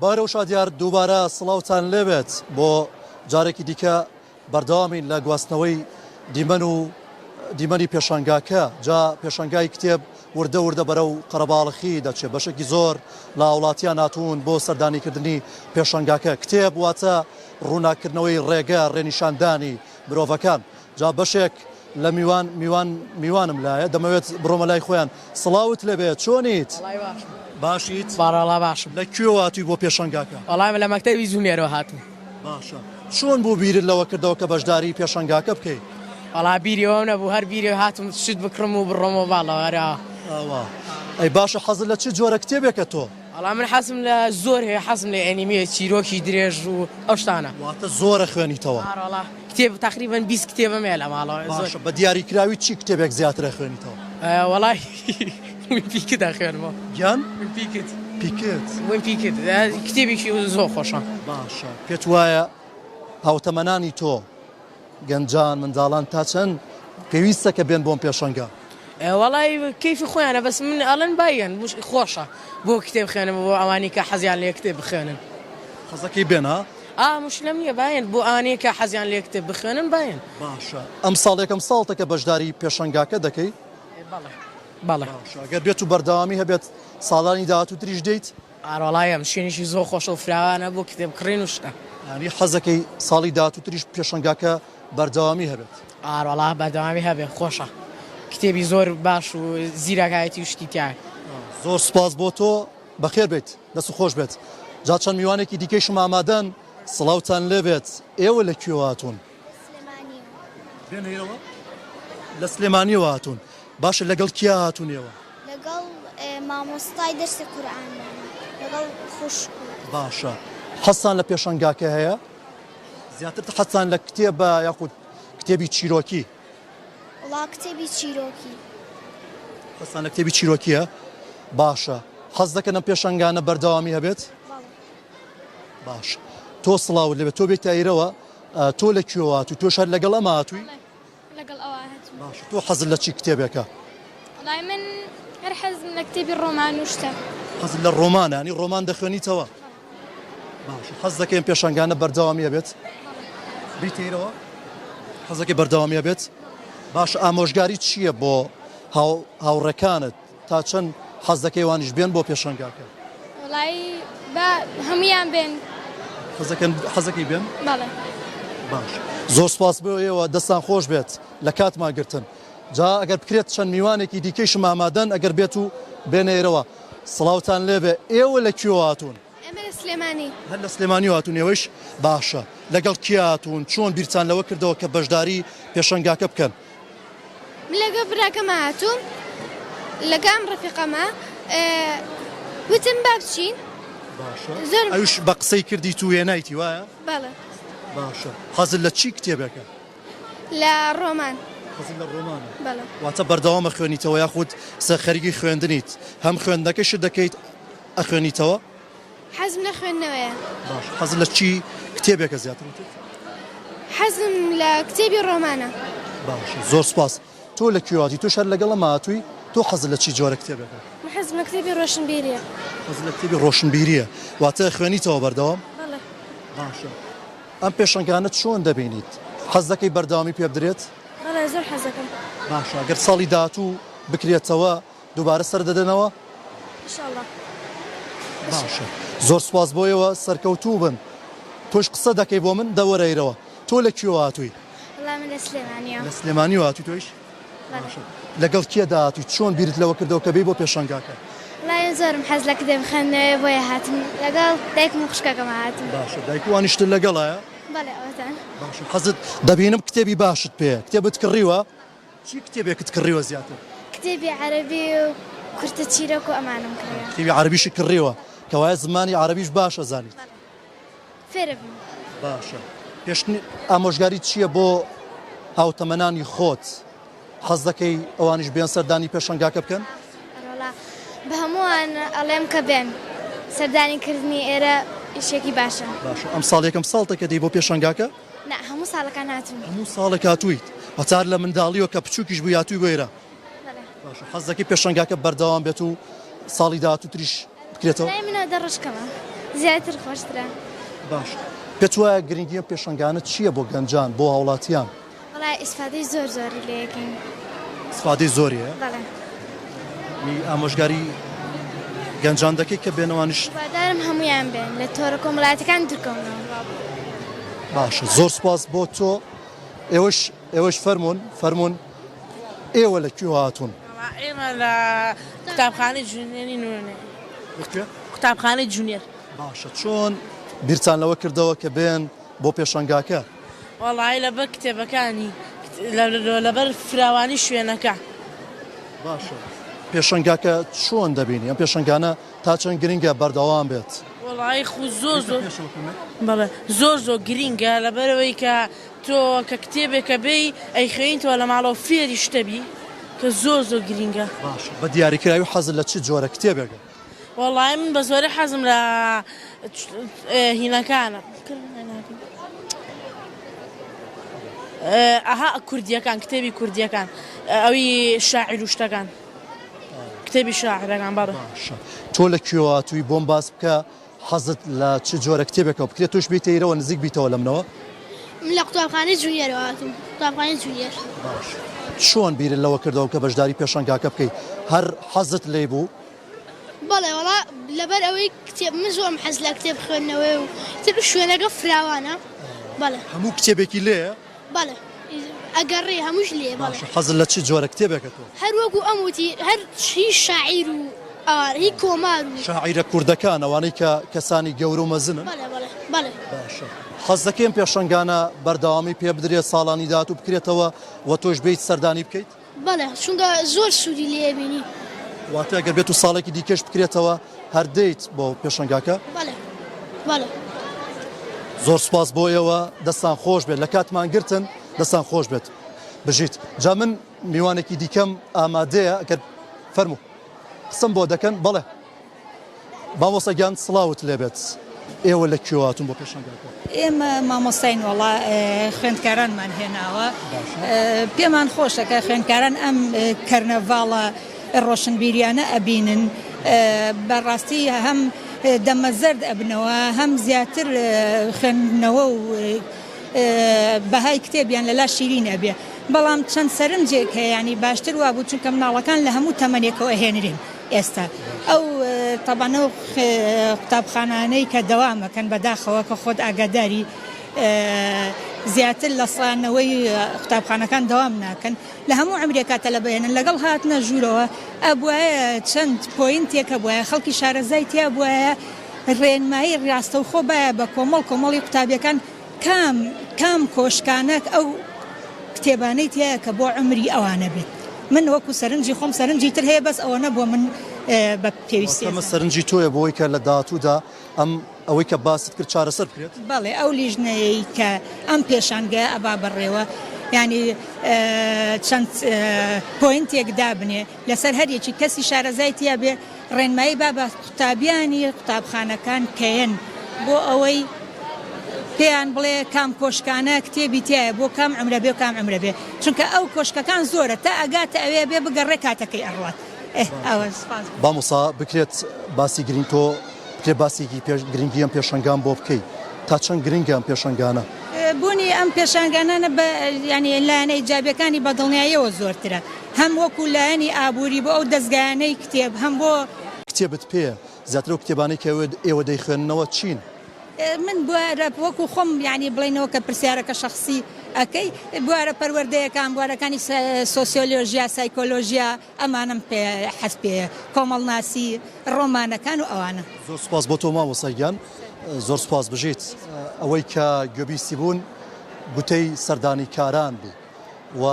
بارە و شادیار دووبارە سڵاوتان لێبێت بۆ جارێکی دیکە بەردەوامین لە گواستنەوەی دیمەنی پێشەنگاکە جا پێشەنگای کتێب وردە بەرە و قەرەباڵخی دەچێت بەشێکی زۆر لە وڵاتیان ناتون بۆ سەردانیکردنی پێشەنگاکە کتێب واتە ڕووناکردنەوەی ڕێگە ڕێنیشاندانی مرۆڤەکان جا بەشێک لە میوانم لایە دەمەوێت بڕۆمە لای خۆیان سڵاوت لەبێت چۆنیت؟ باشیت باڕەڵا باشم لەکوێ هاتووی بۆ پێشەنگاکە؟ وەڵام لە مەکتەبی زوونێرەوە هاتم. باشە چۆن بوو بیرت لەوە کردەوە کە بەشداری پێشەنگاکە بکەیت؟ وەڵا بیریەوە نەبوو هەر بیرێ هاتم شت بکڕم و بڕۆمەوە باڵەوە هەرا. ئەی باشە حەزت لە چ جۆرە کتێبێکە تۆ؟ وەڵام من حەزم لە زۆر هەیە حەزم لە ئەنیمێ چیرۆکی درێژ و ئەو شتانە. واتە زۆرە خوێنیتەوە؟ وەڵا کتێب تقریباً 20 کتێبم هەیە لە ماڵەوە. باشە بە دیاریکراوی چی کتێبێک زیاترە خوێنیتەوە؟ وەڵای پیکت خوێنمەوە. گیان؟ پیکت. پیکت کتێبێکی زۆر خۆشە. باشە پێت وایە هاوتەمەنانی تۆ گەنجان منداڵان تا چەند پێویستە کە بێن بۆم پێشەنگا؟ وەڵای کەیفی خۆیانە بەس من ئەڵەن باەن خۆشە بۆ کتێب خوێنم بۆ ئەوانی کە حەزیان لێ کتێب بخوێنن. حەزەکەی بێنە؟ مشلم نییە باەن بۆ ئەوانەیە کە حەزیان لێ کتێب بخوێنن باەن. باشە ئەم ساڵێکم ساڵتە کە بەشداری پێشەنگاکە دەکەی؟ بەڵێ ئەگەر بێت و بەردەوامی هەبێت ساڵانی داهات و تریش دەیت؟ ئاڕۆڵایم شوێنێکی زۆر خۆشە و فراوانە بۆ کتێب کڕین و شتە. ینی حەزەکەی ساڵی داهات و تریش پێشەنگاکە بەردەوامی هەبێت؟ ئاڕۆڵا بەردەوامی هەبێت خۆشە کتێبی زۆر باش و زیرەکایەتی و شتی تایە. زۆر سپاس بۆ تۆ بەخێر بێت دەست و خۆش بێت. جا چەند میوانێکی دیکەیشم ئامادەن سڵاوتان لێبێت. ئێوە لە کوێ هاتوون؟ لە سلێمانیەوە هاتوون. باشە لەگەڵ کیا هاتوون ئێوە؟ لەگەڵ مامۆستای دەرسی قورئان لەگەڵ خوشک. باشە حەسان لە پێشەنگاکە هەیە؟ زیاتر حەسان لە کتێبە یاخود کتێبی چیرۆکی؟ وڵا کتێبی چیرۆکی. حەسان لە کتێبی چیرۆکیە؟ باشە حەز دەکەن ئەم پێشەنگانە بەردەوامی هەبێت؟ باشە تۆ سڵاوت لەبێت تۆ بێتە ئێرەوە تۆ لە کوێ هاتووی تۆ شەر لەگەڵ ئەمە هاتووی؟ لەگەڵ ئەوە هاتووم. باشە تۆ حەزت لە چی کتێبێکە؟ وڵای من هەر حەزم لە کتێبی ڕۆمان و شتە. حەزت لە ڕۆمانە ینی ڕۆمان دەخوێنیتەوە؟ باشە حەز دەکەین پێشەنگانە بەردەوامی هەبێت؟ بیتیرەوە؟ حەزەکەی بەردەوامی هەبێت؟ باشە ئامۆژگاری چییە بۆ هاوڕێکانت تا چەند حەز دەکەی وانیش بێن بۆ پێشەنگاکە؟ وڵای هەمویان بێن. حەزەکەی بێن؟ بەڵێ. باش زۆر سپاس بۆ ئێوە دەستان خۆش بێت لە کاتمان گرتن. جا ئەگەر بکرێت چەند میوانێکی دیکەیشم ئامادەن ئەگەر بێت و بێنێرەوە سڵاوتان لێبێ. ئێوە لە کوێ هاتوون؟ ئەمە لە سلێمانی. هەر لە سلێمانی هاتوون ئێوەش؟ باشە لەگەڵ کی هاتوون چۆن بیرتان لەوە کردەوە کە بەشداری پێشەنگاکە بکەن؟ لەگە براکەمە هاتووم لەگەم ڕەفیقەمە وتم با بچین. باشە ئەوش بە قسەی کردی تو هێنایتی وایە؟ بەڵێ. باشە حەزت لە چی کتێبێکە؟ لە ڕۆمان. حەزت لە ڕۆمانە؟ بەڵێ. واتە بەردەوامە خوێنیتەوە یاخود خەریکی خوێندنیت هەم خوێندنەکەشت دەکەیت ئەخوێنیتەوە؟ حەزم لە خوێندنەوەیە. باش حەزت لە چی کتێبێکە زیاتر؟ حەزم لە کتێبی ڕۆمانە. باشە زۆر سپاس. تۆ لە کوێ هاتی؟ تۆ شەر لەگەڵ ئەمە هاتووی؟ تۆ حەزت لە چی جۆرە کتێبێکە؟ من حەزم لە کتێبی ڕۆشنبیریە. حەزت لە کتێبی ڕۆشنبیریە واتە خوێنیتەوە بەردەوام؟ بەڵێ. باشە ئەم پێشەنگانە چۆن دەبینیت؟ حەز دەکەی بەردەوامی پێ بدرێت؟ بەڵێ زۆر حەز دەکەم. باشە ئەگەر ساڵی داهاتوو بکرێتەوە دووبارە سەر دەدەنەوە؟ ئینشاڵڵا. باشە زۆر سپاس بۆیەوە سەرکەوتوو بن. تۆش قسە دەکەی بۆ من دەوەرەیرەوە. تۆ لە کوێ هاتووی؟ وڵای من لە سلێمانیە. لە سلێمانی هاتووی تۆیش؟ باشە لەگەڵ کێ داهاتووی چۆن بیرت لەوە کردەوە کە بێی بۆ پێشەنگاکە؟ وڵای زۆرم حەز لە کتێب خوێندنەوەی بۆیە هاتم لەگەڵ دایکم و خوشکەکەمە هاتم. باشە دایکوانیشتر لەگەڵایە؟ بەڵێ ئەوەتان. باشە حەزت دەبینم کتێبی باشت پێ کتێبت کڕیوە؟ چی کتێبێکت کڕیوە زیاتر؟ کتێبی عەرەبی و کورتە چیرۆک و ئەمانم کڕیوە. کتێبی عەرەبیشی کڕیوە کەوایە زمانی عەرەبیش باشە زانیت؟ فێرە بم. باشە ئامۆژگاری چییە بۆ هاوتەمەنانی خۆت حەز دەکەی ئەوانیش بێن سەردانی پێشەنگاکە بکەن؟ بە هەمووان ئەڵێم کە بێن سەردانیکردنی ئێرە ئیشێکی باشە. باشە ئەم ساڵ یەکەم ساڵتەکە دەی بۆ پێشەنگاکە؟ نا هەموو ساڵەکان هاتوون. هەموو ساڵێک هاتوویت هەچار لە منداڵیەوە کە بچووکیش بوو هاتووی بۆ ئێرە. باشە حەز دەکەی پێشەنگاکە بەردەوام بێت و ساڵی داهاتوو تریش بکرێتەوە؟ منە دەڕشکەمە زیاتر خۆشترە. باش پێت وایە گرنگیە پێشەنگانە چییە بۆ گەنجان بۆ هاوڵاتیان؟ وەڵای ئیسفادەی زۆر زۆری لێ یەکەین. ئیسفادەی زۆریە؟ بەڵێ. ئامۆژگاری گەنجان دەکەی کە بێنەوانیش؟ هیوادارم هەمویان بێن لە تۆڕە کۆمەڵایەتەکان دوورکەونەوە. باشە زۆر سپاس بۆ تۆ ئێوەش فەرمونون ئێوە لەکوێ هاتوون؟ ئێمە لە قوتابخانەی جونێری نوێنێ قوتابخانەی جونێر. باشە چۆن بیرچان لەوە کردەوە کە بێن بۆ پێشەنگاکە؟ وەڵای لەبەر کتێبەکانی لەبەر فراوانی شوێنەکە. باشە پێشەنگاکە چۆن دەبینی ئەم پێشەنگانە تا چەند گرنگە بەردەوام بێت؟ وەڵای خو زۆر گرینگە لەبەرەوەی کە تۆ کە کتێبێکە بێی ئەی خوێنیتەوە لە ماڵەوە فێری شتەبی کە زۆر گرینگە. باشە بە دیاریکراوی حەزت لە چ جۆرە کتێبێکە؟ وەڵای من بە زۆری حەزم لە هینەکانە ئەها کوردیەکان کتێبی کوردیەکان ئەوی شاعیر و شتەکان کتێبی شاعرەکان بەڕە. تۆ لەکوێوە توی بۆم باس بکە حەزت لە چ جۆرە کتێبێکەوە بکرێت توش بیتەیرەوە نزیک بیتەوە لەمنەوە؟ من لە قوتابخانەی جونیەرەوە هاتووم قوتابخانەی جونیەر. چۆن بیرت لەوە کردەوە کە بەشداری پێشەنگاکە بکەیت هەر حەزت لێ بوو؟ بەڵێ وەڵا لەبەر ئەوەی کتێب من زۆرم حەز لە کتێب خوێندنەوەی و تر شوێنەکە فراوانە. بەڵێ هەموو کتێبێکی لێیە؟ بەڵێ ئەگەڕێ هەمووش لێ. بەڵێ حەزت لە چ جۆرە کتێبێکە تۆ؟ هەر وەکو ئەموتی هەر هی شاعیر و هی کۆمار و شاعیرە کوردەکان ئەوانەی کە کەسانی گەورە و مەزنن؟ بەڵێ. باشە حەز دەکەم پێشەنگانە بەردەوامی پێ بدرێت ساڵانی داهاتوو بکرێتەوە و تۆش بیت سەردانی بکەیت؟ بەڵێ چونکە زۆر سوودی لێ بینی. واتە ئەگەر بێت و ساڵێکی دیکەش بکرێتەوە هەردەیت بۆ پێشەنگاکە؟ بەڵێ. زۆر سپاس بۆ ئێوە دەستان خۆش بێت لە کاتمان گرتن دەستان خۆش بێت بژیت. جا من میوانێکی دیکەم ئامادەیە ئەگەر فەرموو قسم بۆ دەکەن. بەڵێ مامۆستاگیان سڵاوت لێبێت ئێوە لەکوێ هاتوون بۆ پێشەنگاکە؟ ئێمە مامۆستاین وەڵا خوێندکارانمان هێناوە پێمان خۆشەکە خوێندکاران ئەم کەرنەڤاڵە ڕۆشنبیریانە ئەبینن بەڕاستی هەم دەمەزەرد ئەبنەوە هەم زیاتر خوێندنەوە و بەهای کتێبیان لەلا شیرین ئەبێ. بەڵام چەند سەرنجێک هەیە ینی باشتر وا بوو چونکە مناڵەکان لە هەموو تەمەنێکەوە هێنرین ئێستا ئەو تەبانە قوتابخانانەی کە دەوامەکەن بەداخەوە کە خۆت ئاگاداری زیاتر لە سڵانەوەی قوتابخانەکان دەوام ناکەن لە هەموو عمرێکاتە لە بێنن لەگەڵ هاتنە ژوورەوە ئەبواە چەند پۆینتێکە بواە خەڵکی شارەزای تیا بواە ڕێنمایی ڕاستە و خۆ باە بە کۆمەڵی قوتابیەکان کام کۆشکانەك ئەو کتێبانەی تایە کە بۆ عمری ئەوانە بێت. من وەکو سەرنجی خۆم سەرنجی تر هەیە بەس ئەوەنە بۆ من بە پێویستی ئەمە سەرنجی تۆیە بۆی کە لە داهاتوودا ئەم ئەوەی کە باست کرد چارەسەر بکرێت؟ بەڵێ ئەو لیژنەیە کە ئەم پێشانگە ئەبا بەڕێوە ینی چەند پۆینتێک دابنێ لەسەر هەریەکی کەسی شارەزای تیا بێ ڕێنمایی با بە قوتابیانی قوتابخانەکان کەیەن بۆ ئەوەی پێیان بڵێ کام کۆشکانە کتێبی تایە بۆ کام عمرە بێ و کام عمرە بێ چونکە ئەو کۆشکەکان زۆرە تا ئەگاتە ئەوێ بێ بگەڕێ کاتەکەی ئەڕات. بامۆسا بکرێت باسی گرنگ تۆ بکرێت باسێکی گرنگی ئەم پێشەنگان بۆ بکەیت تا چەند گرنگە ئەم پێشەنگانە؟ بوونی ئەم پێشانگانانە ینی لایەنەی جابەکانی بەدڵنیاییەوە زۆرترە هەم وەکو لایەنی ئابووری بۆ ئەو دەستگایانەی کتێب هەم بۆ کتێبت پێ زیاتر و کتێبانەی کە ئێوە دەیخوێننەوە چین؟ من بوارە وەکو خۆم ینی بڵێنەوە کە پرسیارەکە شخصی ئەەکەی بوارە پەروەردەیەکان بوارەکانی سۆسیۆلۆژیا سایکۆلۆژیا ئەمانم پێ حەز پێ کۆمەڵناسی ڕۆمانەکان و ئەوانە. زۆر سپاس بۆ تۆ مامۆستاگیان زۆر سپاس بژیت ئەوەی کە گوێبیستی بوون گوتەی سەردانی کاران بوو و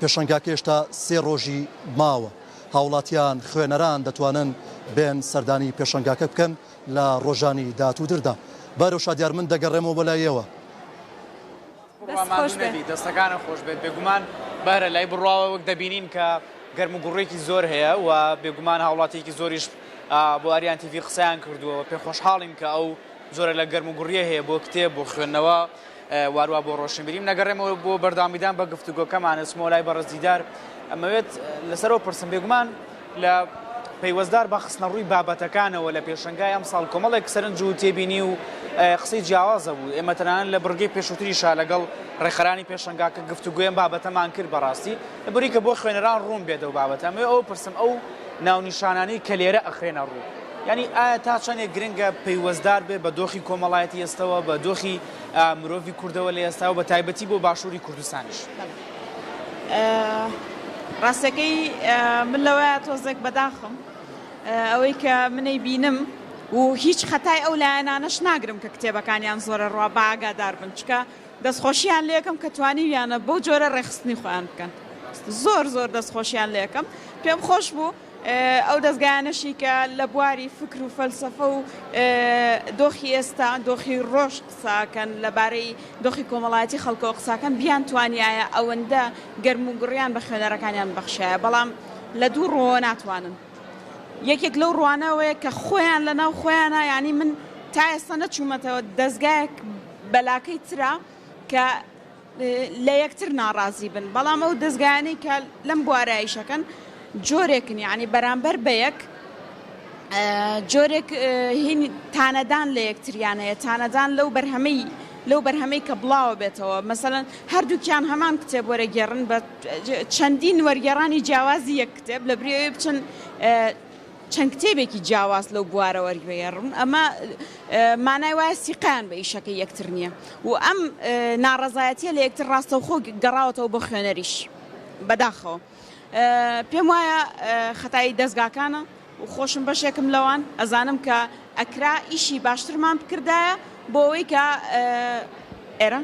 پێشەنگاکە هێشتا 3 ڕۆژی ماوە هاوڵاتیان خوێنەران دەتوانن بێن سەردانی پێشەنگاکە بکەن لە ڕۆژانی داهاتوودردا. بارەو شادیار من دەگەڕێمەوە بەلایەوە خۆش بێت دەستەکانە خۆش بێت بێگومان بەرە لای بڕواوە وەک دەبینین کە گەرم و گوڕێکی زۆر هەیە و بێگومان هاوڵاتێکی زۆریش بۆ ئەریان تیڤی قسەیان کردووە پێ خۆشحاڵیم کە ئەو زۆرە لە گەرم و گوڕیە هەیە بۆ کتێب بۆ خوێندنەوە وارووا بۆ ڕۆشنبیریم نەگەڕێمەوە بۆ بەرداوامیدان بە گفتوگۆکەمان ئەسمەوە لای بەڕێزدیدار ئەمەوێت لەسەرەوە پرسم بێگومان لە پەیوەزدار بە خستنە ڕووی بابەتەکانەوە لە پێشەنگای ئەم ساڵ کۆمەڵێک سەرنج و تێبینی و قسەی جیاوازە بوو ئێمە تەنانەت لە بڕگەی پێشووتریشا لەگەڵ ڕێکخەرانی پێشەنگاکە گفتوگویان بابەتەمان کرد بەڕاستی لەبەری کە بۆ خوێنەران ڕوون بێتەوە بابەتە ئەمەوێ ئەو پرسم ئەو ناونیشانانەی کە لێرە ئەخرێنە ڕوو ینی ئایا تا چەندێک گرنگە پەیوەزدار بێ بە دۆخی کۆمەڵایەتی ئێستەوە بە دۆخی مرۆڤی کوردەوە لە ئێستا و بە تایبەتی بۆ باشووری کوردستانیش ڕاستەکەی من لەوەیە تۆزێک بەداخم ئەوەی کە منەی بینم و هیچ خەتای ئەو لایەنانەش ناگرم کە کتێبەکانیان زۆرە ڕوا باگادار بن چکە دەستخۆشییان لێکم کە توانیویانە بەو جۆرە ڕێخستنی خۆیان بکەن زۆر دەستخۆشییان لێکم پێم خۆش بوو ئەو دەستگایانەشی کە لە بواری فکر و فەلسەفە و دۆخی ئێستا دۆخی ڕۆژ قساکەن لەبارەی دۆخی کۆمەڵایەتی خەڵکەوە قساکەن بیان توانیایە ئەوەندە گەرم و گوڕیان بە خوێنەرەکانیان بەخشایە بەڵام لە دوو ڕۆ ناتوانن یەکێک لەو ڕوانەوەیە کە خۆیان لەناو خۆیانە ینی من تا ئێستا نەچوومەتەوە دەستگایەک بەلاکەی ترا کە لە یەکتر ناڕازی بن بەڵام ئەو دەستگایانەی کە لەم بوارایشەکەن جۆرێکن یعنی بەرامبەر بە یەک جۆرێک هین تانەدان لە یەکتریانەیە تانەدان لەو بەرهەمەی کە بڵاوە بێتەوە مەسەڵەن هەردووکیان هەمان کتێب وەرەگێڕن بە چەندین وەرگێڕانی جیاوازی یەک کتێب لە بریەوەی بچن چەند کتێبێکی جیاواز لەو بوارە وەرگێڕن ئەمە مانای وایە سیقیان بە ئیشەکەی یەکتر نییە و ئەم ناڕەزایەتیە لە یەکتر ڕاستەوخۆ گەڕاوەتەوە بۆ خوێنەریش بەداخەوە پێم وایە خەتایی دەستگاکانە و خۆشم بەشێکم لەوان ئەزانم کە ئەکرا ئیشی باشترمان بکردایە بۆ ئەوەی کە ئێرە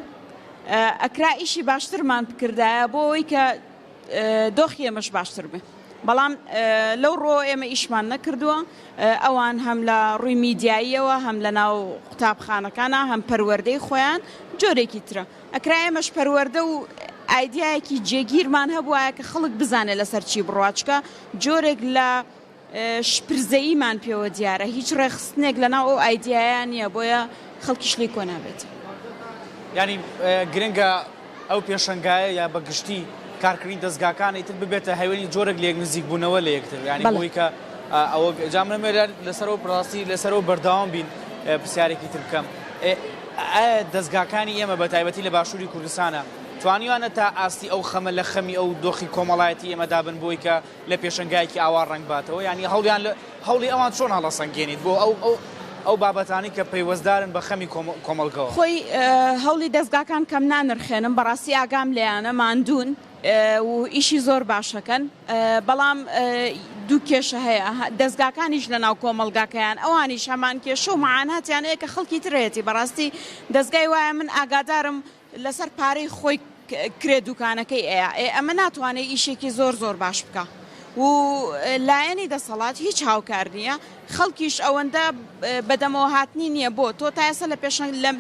ئەکرا ئیشی باشترمان بکردایە بۆ ئەوەی کە دۆخی ئێمەش باشتر بێ بەڵام لەو ڕۆ ئێمە ئیشمان نەکردووە ئەوان هەم لە ڕووی میدیاییەوە هەم لە ناو قوتابخانەکانە هەم پەروەردەی خۆیان جۆرێکی ترە ئەکرا ئێمەش پەروەردە و ئایدیایەکی جێگیرمان هەبووایە کە خەڵک بزانێت لەسەر چی بڕواچکە جۆرێک لە شپرزەییمان پێوە دیارە هیچ ڕێخستنێک لەناو ئەو ئایدیایان نییە بۆیە خەڵکیش لێی کۆ نابێت ینی گرنگە ئەو پێشەنگایە یا بەگشتی کارکردنی دەستگاکانی تر ببێتە هەیوێنی جۆرێک لێک نزیک بوونەوە لە یەکتر ینی بۆی کە ئەوە جامنەمێ لەسەرەوە پڕاستی لەسەرەوە بەردەوام بین پرسیارێکی تر بکەم دەستگاکانی ئێمە بە تایبەتی لە باشووری کوردستانە توانیوانە تا ئاستی ئەو خەمە لە خەمی ئەو دۆخی کۆمەڵایەتی ئێمەدا بن بۆی کە لە پێشەنگایەکی ئاوا ڕنگ باتەوە ینی هەوڵی ئەوان چۆن هەڵەسەنگێنیت بۆ ئەو بابەتانی کە پەیوەزدارن بە خەمی کۆمەڵگەوە خۆی هەوڵی دەستگاکان کەم نانرخێنم بەڕاستی ئاگام لێیانە ماندوون و ئیشی زۆر باشەکەن بەڵام دوو کێشە هەیە دەستگاکانیش لە ناو کۆمەڵگاکەیان ئەوانیش هەمان کێشە و معاناتیان هەیە کە خەڵکی ترێتی بەڕاستی دەستگای وایە من ئاگادارم لەسەر پارەی خۆی کرێ دوکانەکەی ئەمە ناتوانێت ئیشێکی زۆر باش بکە و لایەنی دەسەڵات هیچ هاوکار نییە خەڵکیش ئەوەندە بەدەمەوە هاتنی نییە بۆ تۆ تا ئێستا لە پێش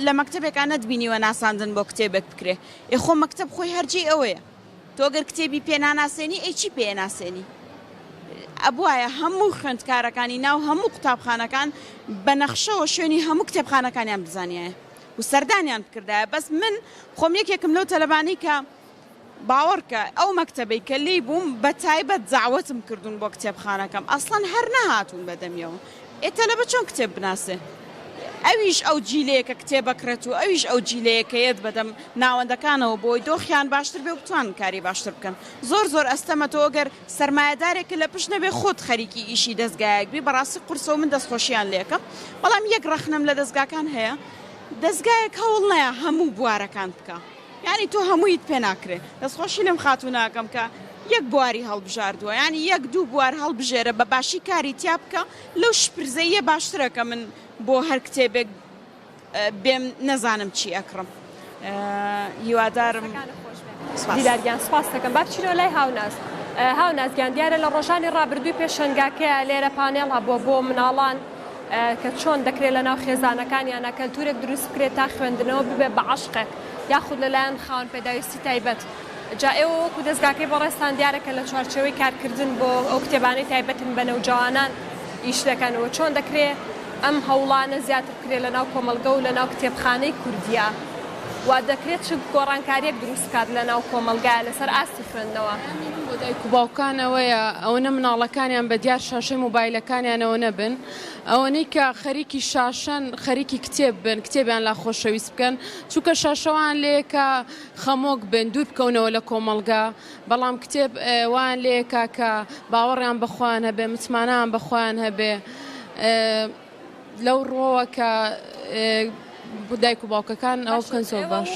لە مەکتەبێکان نەتبینیوە ناساندن بۆ کتێبێک بکرێ خۆ مەکتەب خۆی هەرجی ئەوەیە تۆ گەر کتێبی پێ ناناسێنی چی پێ ناسێنی ئەبوایە هەموو خوێندکارەکانی ناو هەموو قوتابخانەکان بە نەخشەوە شوێنی هەموو کتێبخانەکانیان بزانایە و سەردانیان بکردایە بەس من خۆم یەکێکم لەو تەلەبانی کە باوەڕکە ئەو مەکتەبەی کە لی بووم بە تایبەت زاوەتم کردوون بۆ کتێبخانەکەم ئەسڵەن هەر نەهاتوون بەدەمیەوە تەلەبە چۆن کتێب بناسێ ئەویش ئەو جیلەیەکە کتێبەکرێت و ئەویش ئەو جیلەیەکەیەت بەدەم ناوەندەکانەوە بۆی دۆخیان باشتر بێ و بتوان کاری باشتر بکەن زۆر ئەستەمەتەوە گەر سەرمایەدارێکە لە پشت نەبێ خۆت خەریکی ئیشی دەستگایەک بی بەڕاستی قورسە و من دەستخۆشییان لێکم بەڵام یەک ڕەخنم لە دەستگاکان هەیە دەستگایەک هەوڵ نایە هەموو بوارەکان بکە یعنی تۆ هەموویت پێ ناکرێت دەستخۆشی لەم خاتووناکەم کە یەک بواری هەڵبژاردووە ینی یەک دوو بوار هەڵبژێرە بە باشی کاری تیا بکە لەو شپرزەیە باشترە کە من بۆ هەر کتێبێک بێم نەزانم چی ئەکڕم هیوادارم دیدارگیان سپاس دەکەم با بچینەوە لای هاونازگیان دیارە لە ڕۆژانی ڕابردووی پێشەنگاکەیە لێرە پانێڵا بۆ مناڵان کە چۆن دەکرێت لە ناو خێزانەکانیانە کەلتورێک دروست بکرێت تا خوێندنەوە ببێ بە عەشقێک یاخود لەلایەن خاوەن پێداویستی تایبەت جا ئێوە وەکو دەستگاکەی بەڕێستان دیارەکە لە چوارچێوەی کارکردن بۆ ئەو کتێبانەی تایبەتن بە نەوجوانان ئیش دەکەنەوە چۆن دەکرێت ئەم هەوڵانە زیاتر بکرێت لەناو کۆمەلگە و لەناو کتێبخانەی کوردیە وا دەکرێت چ گۆڕانکاریەک دروست بکات لەناو کۆمەلگایە لەسەر ئاستی خوێندنەوە بۆ دایک و باوکانەوەیە ئەوەنە مناڵەکانیان بە دیار شاشەی مۆبایلەکانیانەوە نەبن ئەوەنەی کە خەریکی شاشەن خەریکی کتێب بن کتێبیان لا خۆشەویست بکەن چونکە شاشەوان لێکە خەمۆک بن دوور بکەونەوە لە کۆمەلگا بەڵام کتێب وان لێکە کە باوەڕیان بەخۆیان هەبێ متمانەیان بەخۆیان هەبێ لەو ڕۆوە کە دایک و باوکەکان ئەو بکەن زۆر باش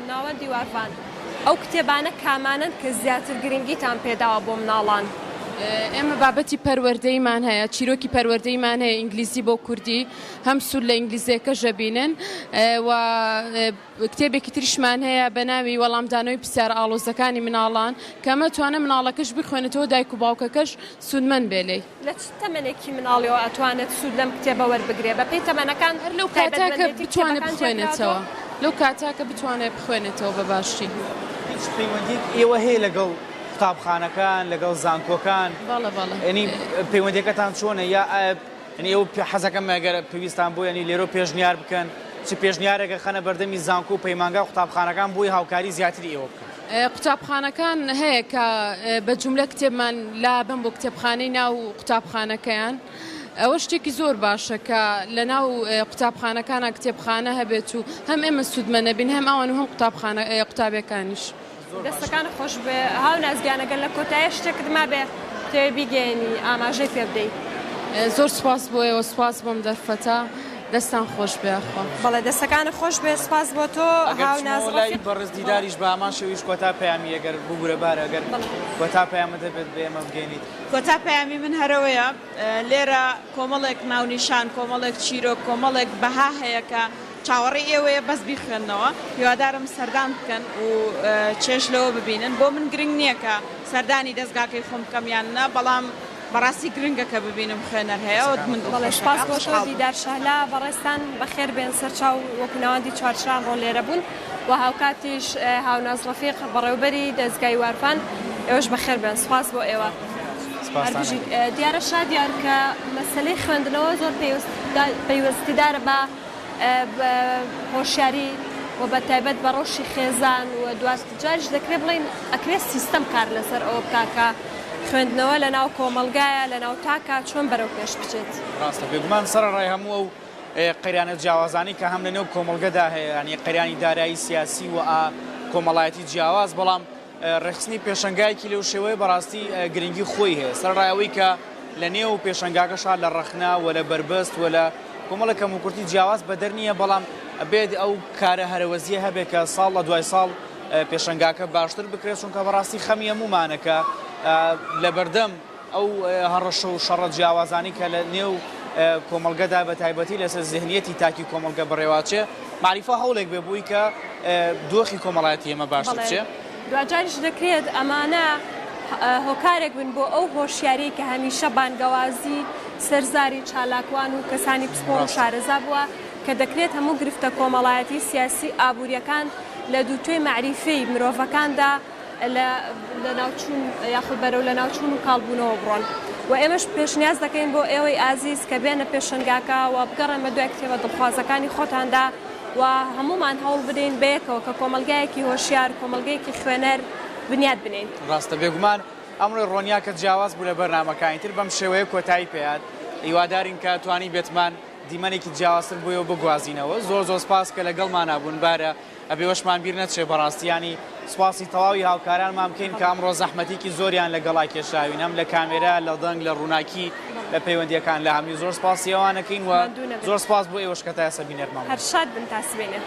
ناوە دیوارفان ئەو کتێبانە کامانن کە زیاتر گرنگیتان پێداوە بۆ مناڵان ئێمە بابەتی پەروەردەیمان هەیە چیرۆکی پەروەردەیمان هەیە ئینگلیزی بۆ کوردی هەم سوود لە ئینگلیزیەکە ژەبینن و کتێبێکی تریشمان هەیە بە ناوی وەڵامدانەوەی پرسیارە ئاڵۆزەکانی مناڵان کەمە توانە مناڵەکەش بخوێنێتەوە دایک و باوکەکەش سوودمەند بێلەی لە چ تەمەنێکی مناڵیەوە ئەتوانێت سوود لەم کتێبە وەربگرێ بەپێی تەمەنەکان هەر لەو کاتاکە بتوانێت بخوێنێتەوە لەو کاتاکە بتوانێت بخوێنێتەوە بە باشی هیچ پەیوەندی ئێوە هەیە لەگەڵ قوتابخانەکان لەگەڵ زانکۆکان ینی پەیوەندیەکەتان چۆنە یا ئێوە حەزەکەم ئەگەر پێویستان بۆ ینی لێرە پێشنیار بکەن چ پێشنیارێکە خەنە بەردەمی زانکۆ و پەیمانگا قوتابخانەکان بۆی هاوکاری زیاتری ئێوە بکەن قوتابخانەکان هەیە کە بە جوملە کتێبمان لابن بۆ کتێبخانەی ناو قوتابخانەکەیان ئەوە شتێکی زۆر باشە کە لە ناو قوتابخانەکانە کتێبخانە هەبێت و هەم ئێمە سوودمەنە بین هەم ئەوان و هەم قوتابەکانیش دەستەکان خۆش بێ هاو نازگیانەگەن لە کۆتایە شتێکت ما بێ تێ بیگەێنی ئاماژەی پێ بدەیت زۆر سپاس بۆ ئێوە سپاس بۆم دەرفەتە دەستان خۆش بێخوا بەڵێ دەستەکانە خۆش بێ سپاس بۆ تۆ هاو نازڵی بەڕزدیداریش بە ئامان شێویش کۆتا پەیامی ئەگەر ببوورە بارە ئەگەر کۆتا پەیامە دەبێت بە ئێمە بگەێنیت کۆتا پەیامی من هەرەوەیە لێرە کۆمەڵێک ناونیشان کۆمەڵێک چیرۆک کۆمەڵێک بەها هەیە کە چاوەڕی ئێوەیە بەس بیخوێننەوە هیوادارم سەردان بکەن و چێش لەوە ببینن بۆ من گرنگ نییە کە سەردانی دەستگاکەی خۆم بکەمیانە بەڵام بەڕاستی گرنگە کە ببینم خوێنەر هەیە من سپاس بۆ تۆ دیدار شەهلا بەڕێستان بەخێر بێن سەرچاو وەکو ناوەندی چوارچران ڕۆ لێرە بوون و هاوکاتیش هاوناز ڕەفیق بەڕێوەبەری دەستگای وارفان ئێوەش بەخێر بێن سپاس بۆ ئێوە دیارە شادیار کە مەسەلەی خوێندنەوە زۆر پەیوەستیدارە بە هۆشیاری و بە تایبەت بە ڕۆژی خێزان و دواتجاریش دەکرێت بڵین ئەکرێت سیستەم کار لەسەر ئەوە بکاکە خوێندنەوە لە ناو کۆمەلگایە لە ناو تاکە چۆن بەرەو پێش بچێت ڕاستە بێگومان سەرڕای هەموو ئەو قەیرانە جیاوازانی کە هەم لە نێو کۆمەلگەدا هەیە ینی قەیرانی دارایی سیاسی و کۆمەڵایەتی جیاواز بەڵام ڕێخستنی پێشەنگایەکی لەو شێوەیە بەڕاستی گرنگی خۆی هەیە سەرڕایەوەی کە لە نێو پێشەنگاکەشا لە ڕەخنا و لە بربەست و لە کۆمەڵە کەموکورتی جیاواز بەدەر نییە بەڵام ئەبێت ئەو کارە هەرەوەزیە هەبێت کە ساڵ لە دوای ساڵ پێشەنگاکە باشتر بکرێت چونکە بەڕاستی خەمی هەمومانەکە لە بەردەم ئەو هەڕەشە و شەڕە جیاوازانی کە لە نێو کۆمەلگەدا بە تایبەتی لەسەر ذهنیەتی تاکی کۆمەلگە بڕێواچێ معریفە هەوڵێک بێ بووی کە دۆخی کۆمەڵایەتی ئێمە باشتر بچێ دوجاریش دەکرێت ئەمانە هۆکارێک بن بۆ ئەو هۆشیاری کە هەمیشە بانگەوازی سەرزاری چالاکوان و کەسانی پسپۆڕ و شارەزا بووە کە دەکرێت هەموو گرفتە کۆمەڵایەتی سیاسی ئابوووریەکان لە دووتوێی معریفەی مرۆڤەکاندا لە ناوچوون یاخود بەرەو لە ناوچوون و کاڵبوونەوە بڕۆن و ئێمەش پێشنیاز دەکەین بۆ ئێوەی ئازیز کە بێنە پێشەنگاکە و بگەڕێن بە دوای کتێبە دڵخوازەکانی خۆتاندا و هەمومان هەوڵ بدەین بەیەکەوە کە کۆمەلگایەکی هۆشیار کۆمەلگەیەکی خوێنەر بنیاد بنین ڕاستە بێگومان ئەمڕۆی ڕۆنیاکە جیاواز بوو لە بەرنامەکانی تر بەم شێوەیە کۆتایی پێیان هیوادارین کە توانی بێتمان دیمەنێکی جیاوازتر بۆیەوە بگوازینەوە زۆر سپاس کە لەگەڵمان نابوون بارە ئەبێ وەشمان بیر نەچێ بەڕاستیانی سوپاسی تەواوی هاوکارانمان بکەین کە ئەمڕۆ زەحمەتێکی زۆریان لەگەڵا کێشاوین ئەم لە کامێرا لە دەنگ لە ڕووناکی لە پەیوەندیەکان لە هەمووی زۆر سپاسی ئەوانەکەین و زۆر سپاس بۆ ئێوەش کە تا ئێستا بینێرمان هەر شاد بن تاسبێنێ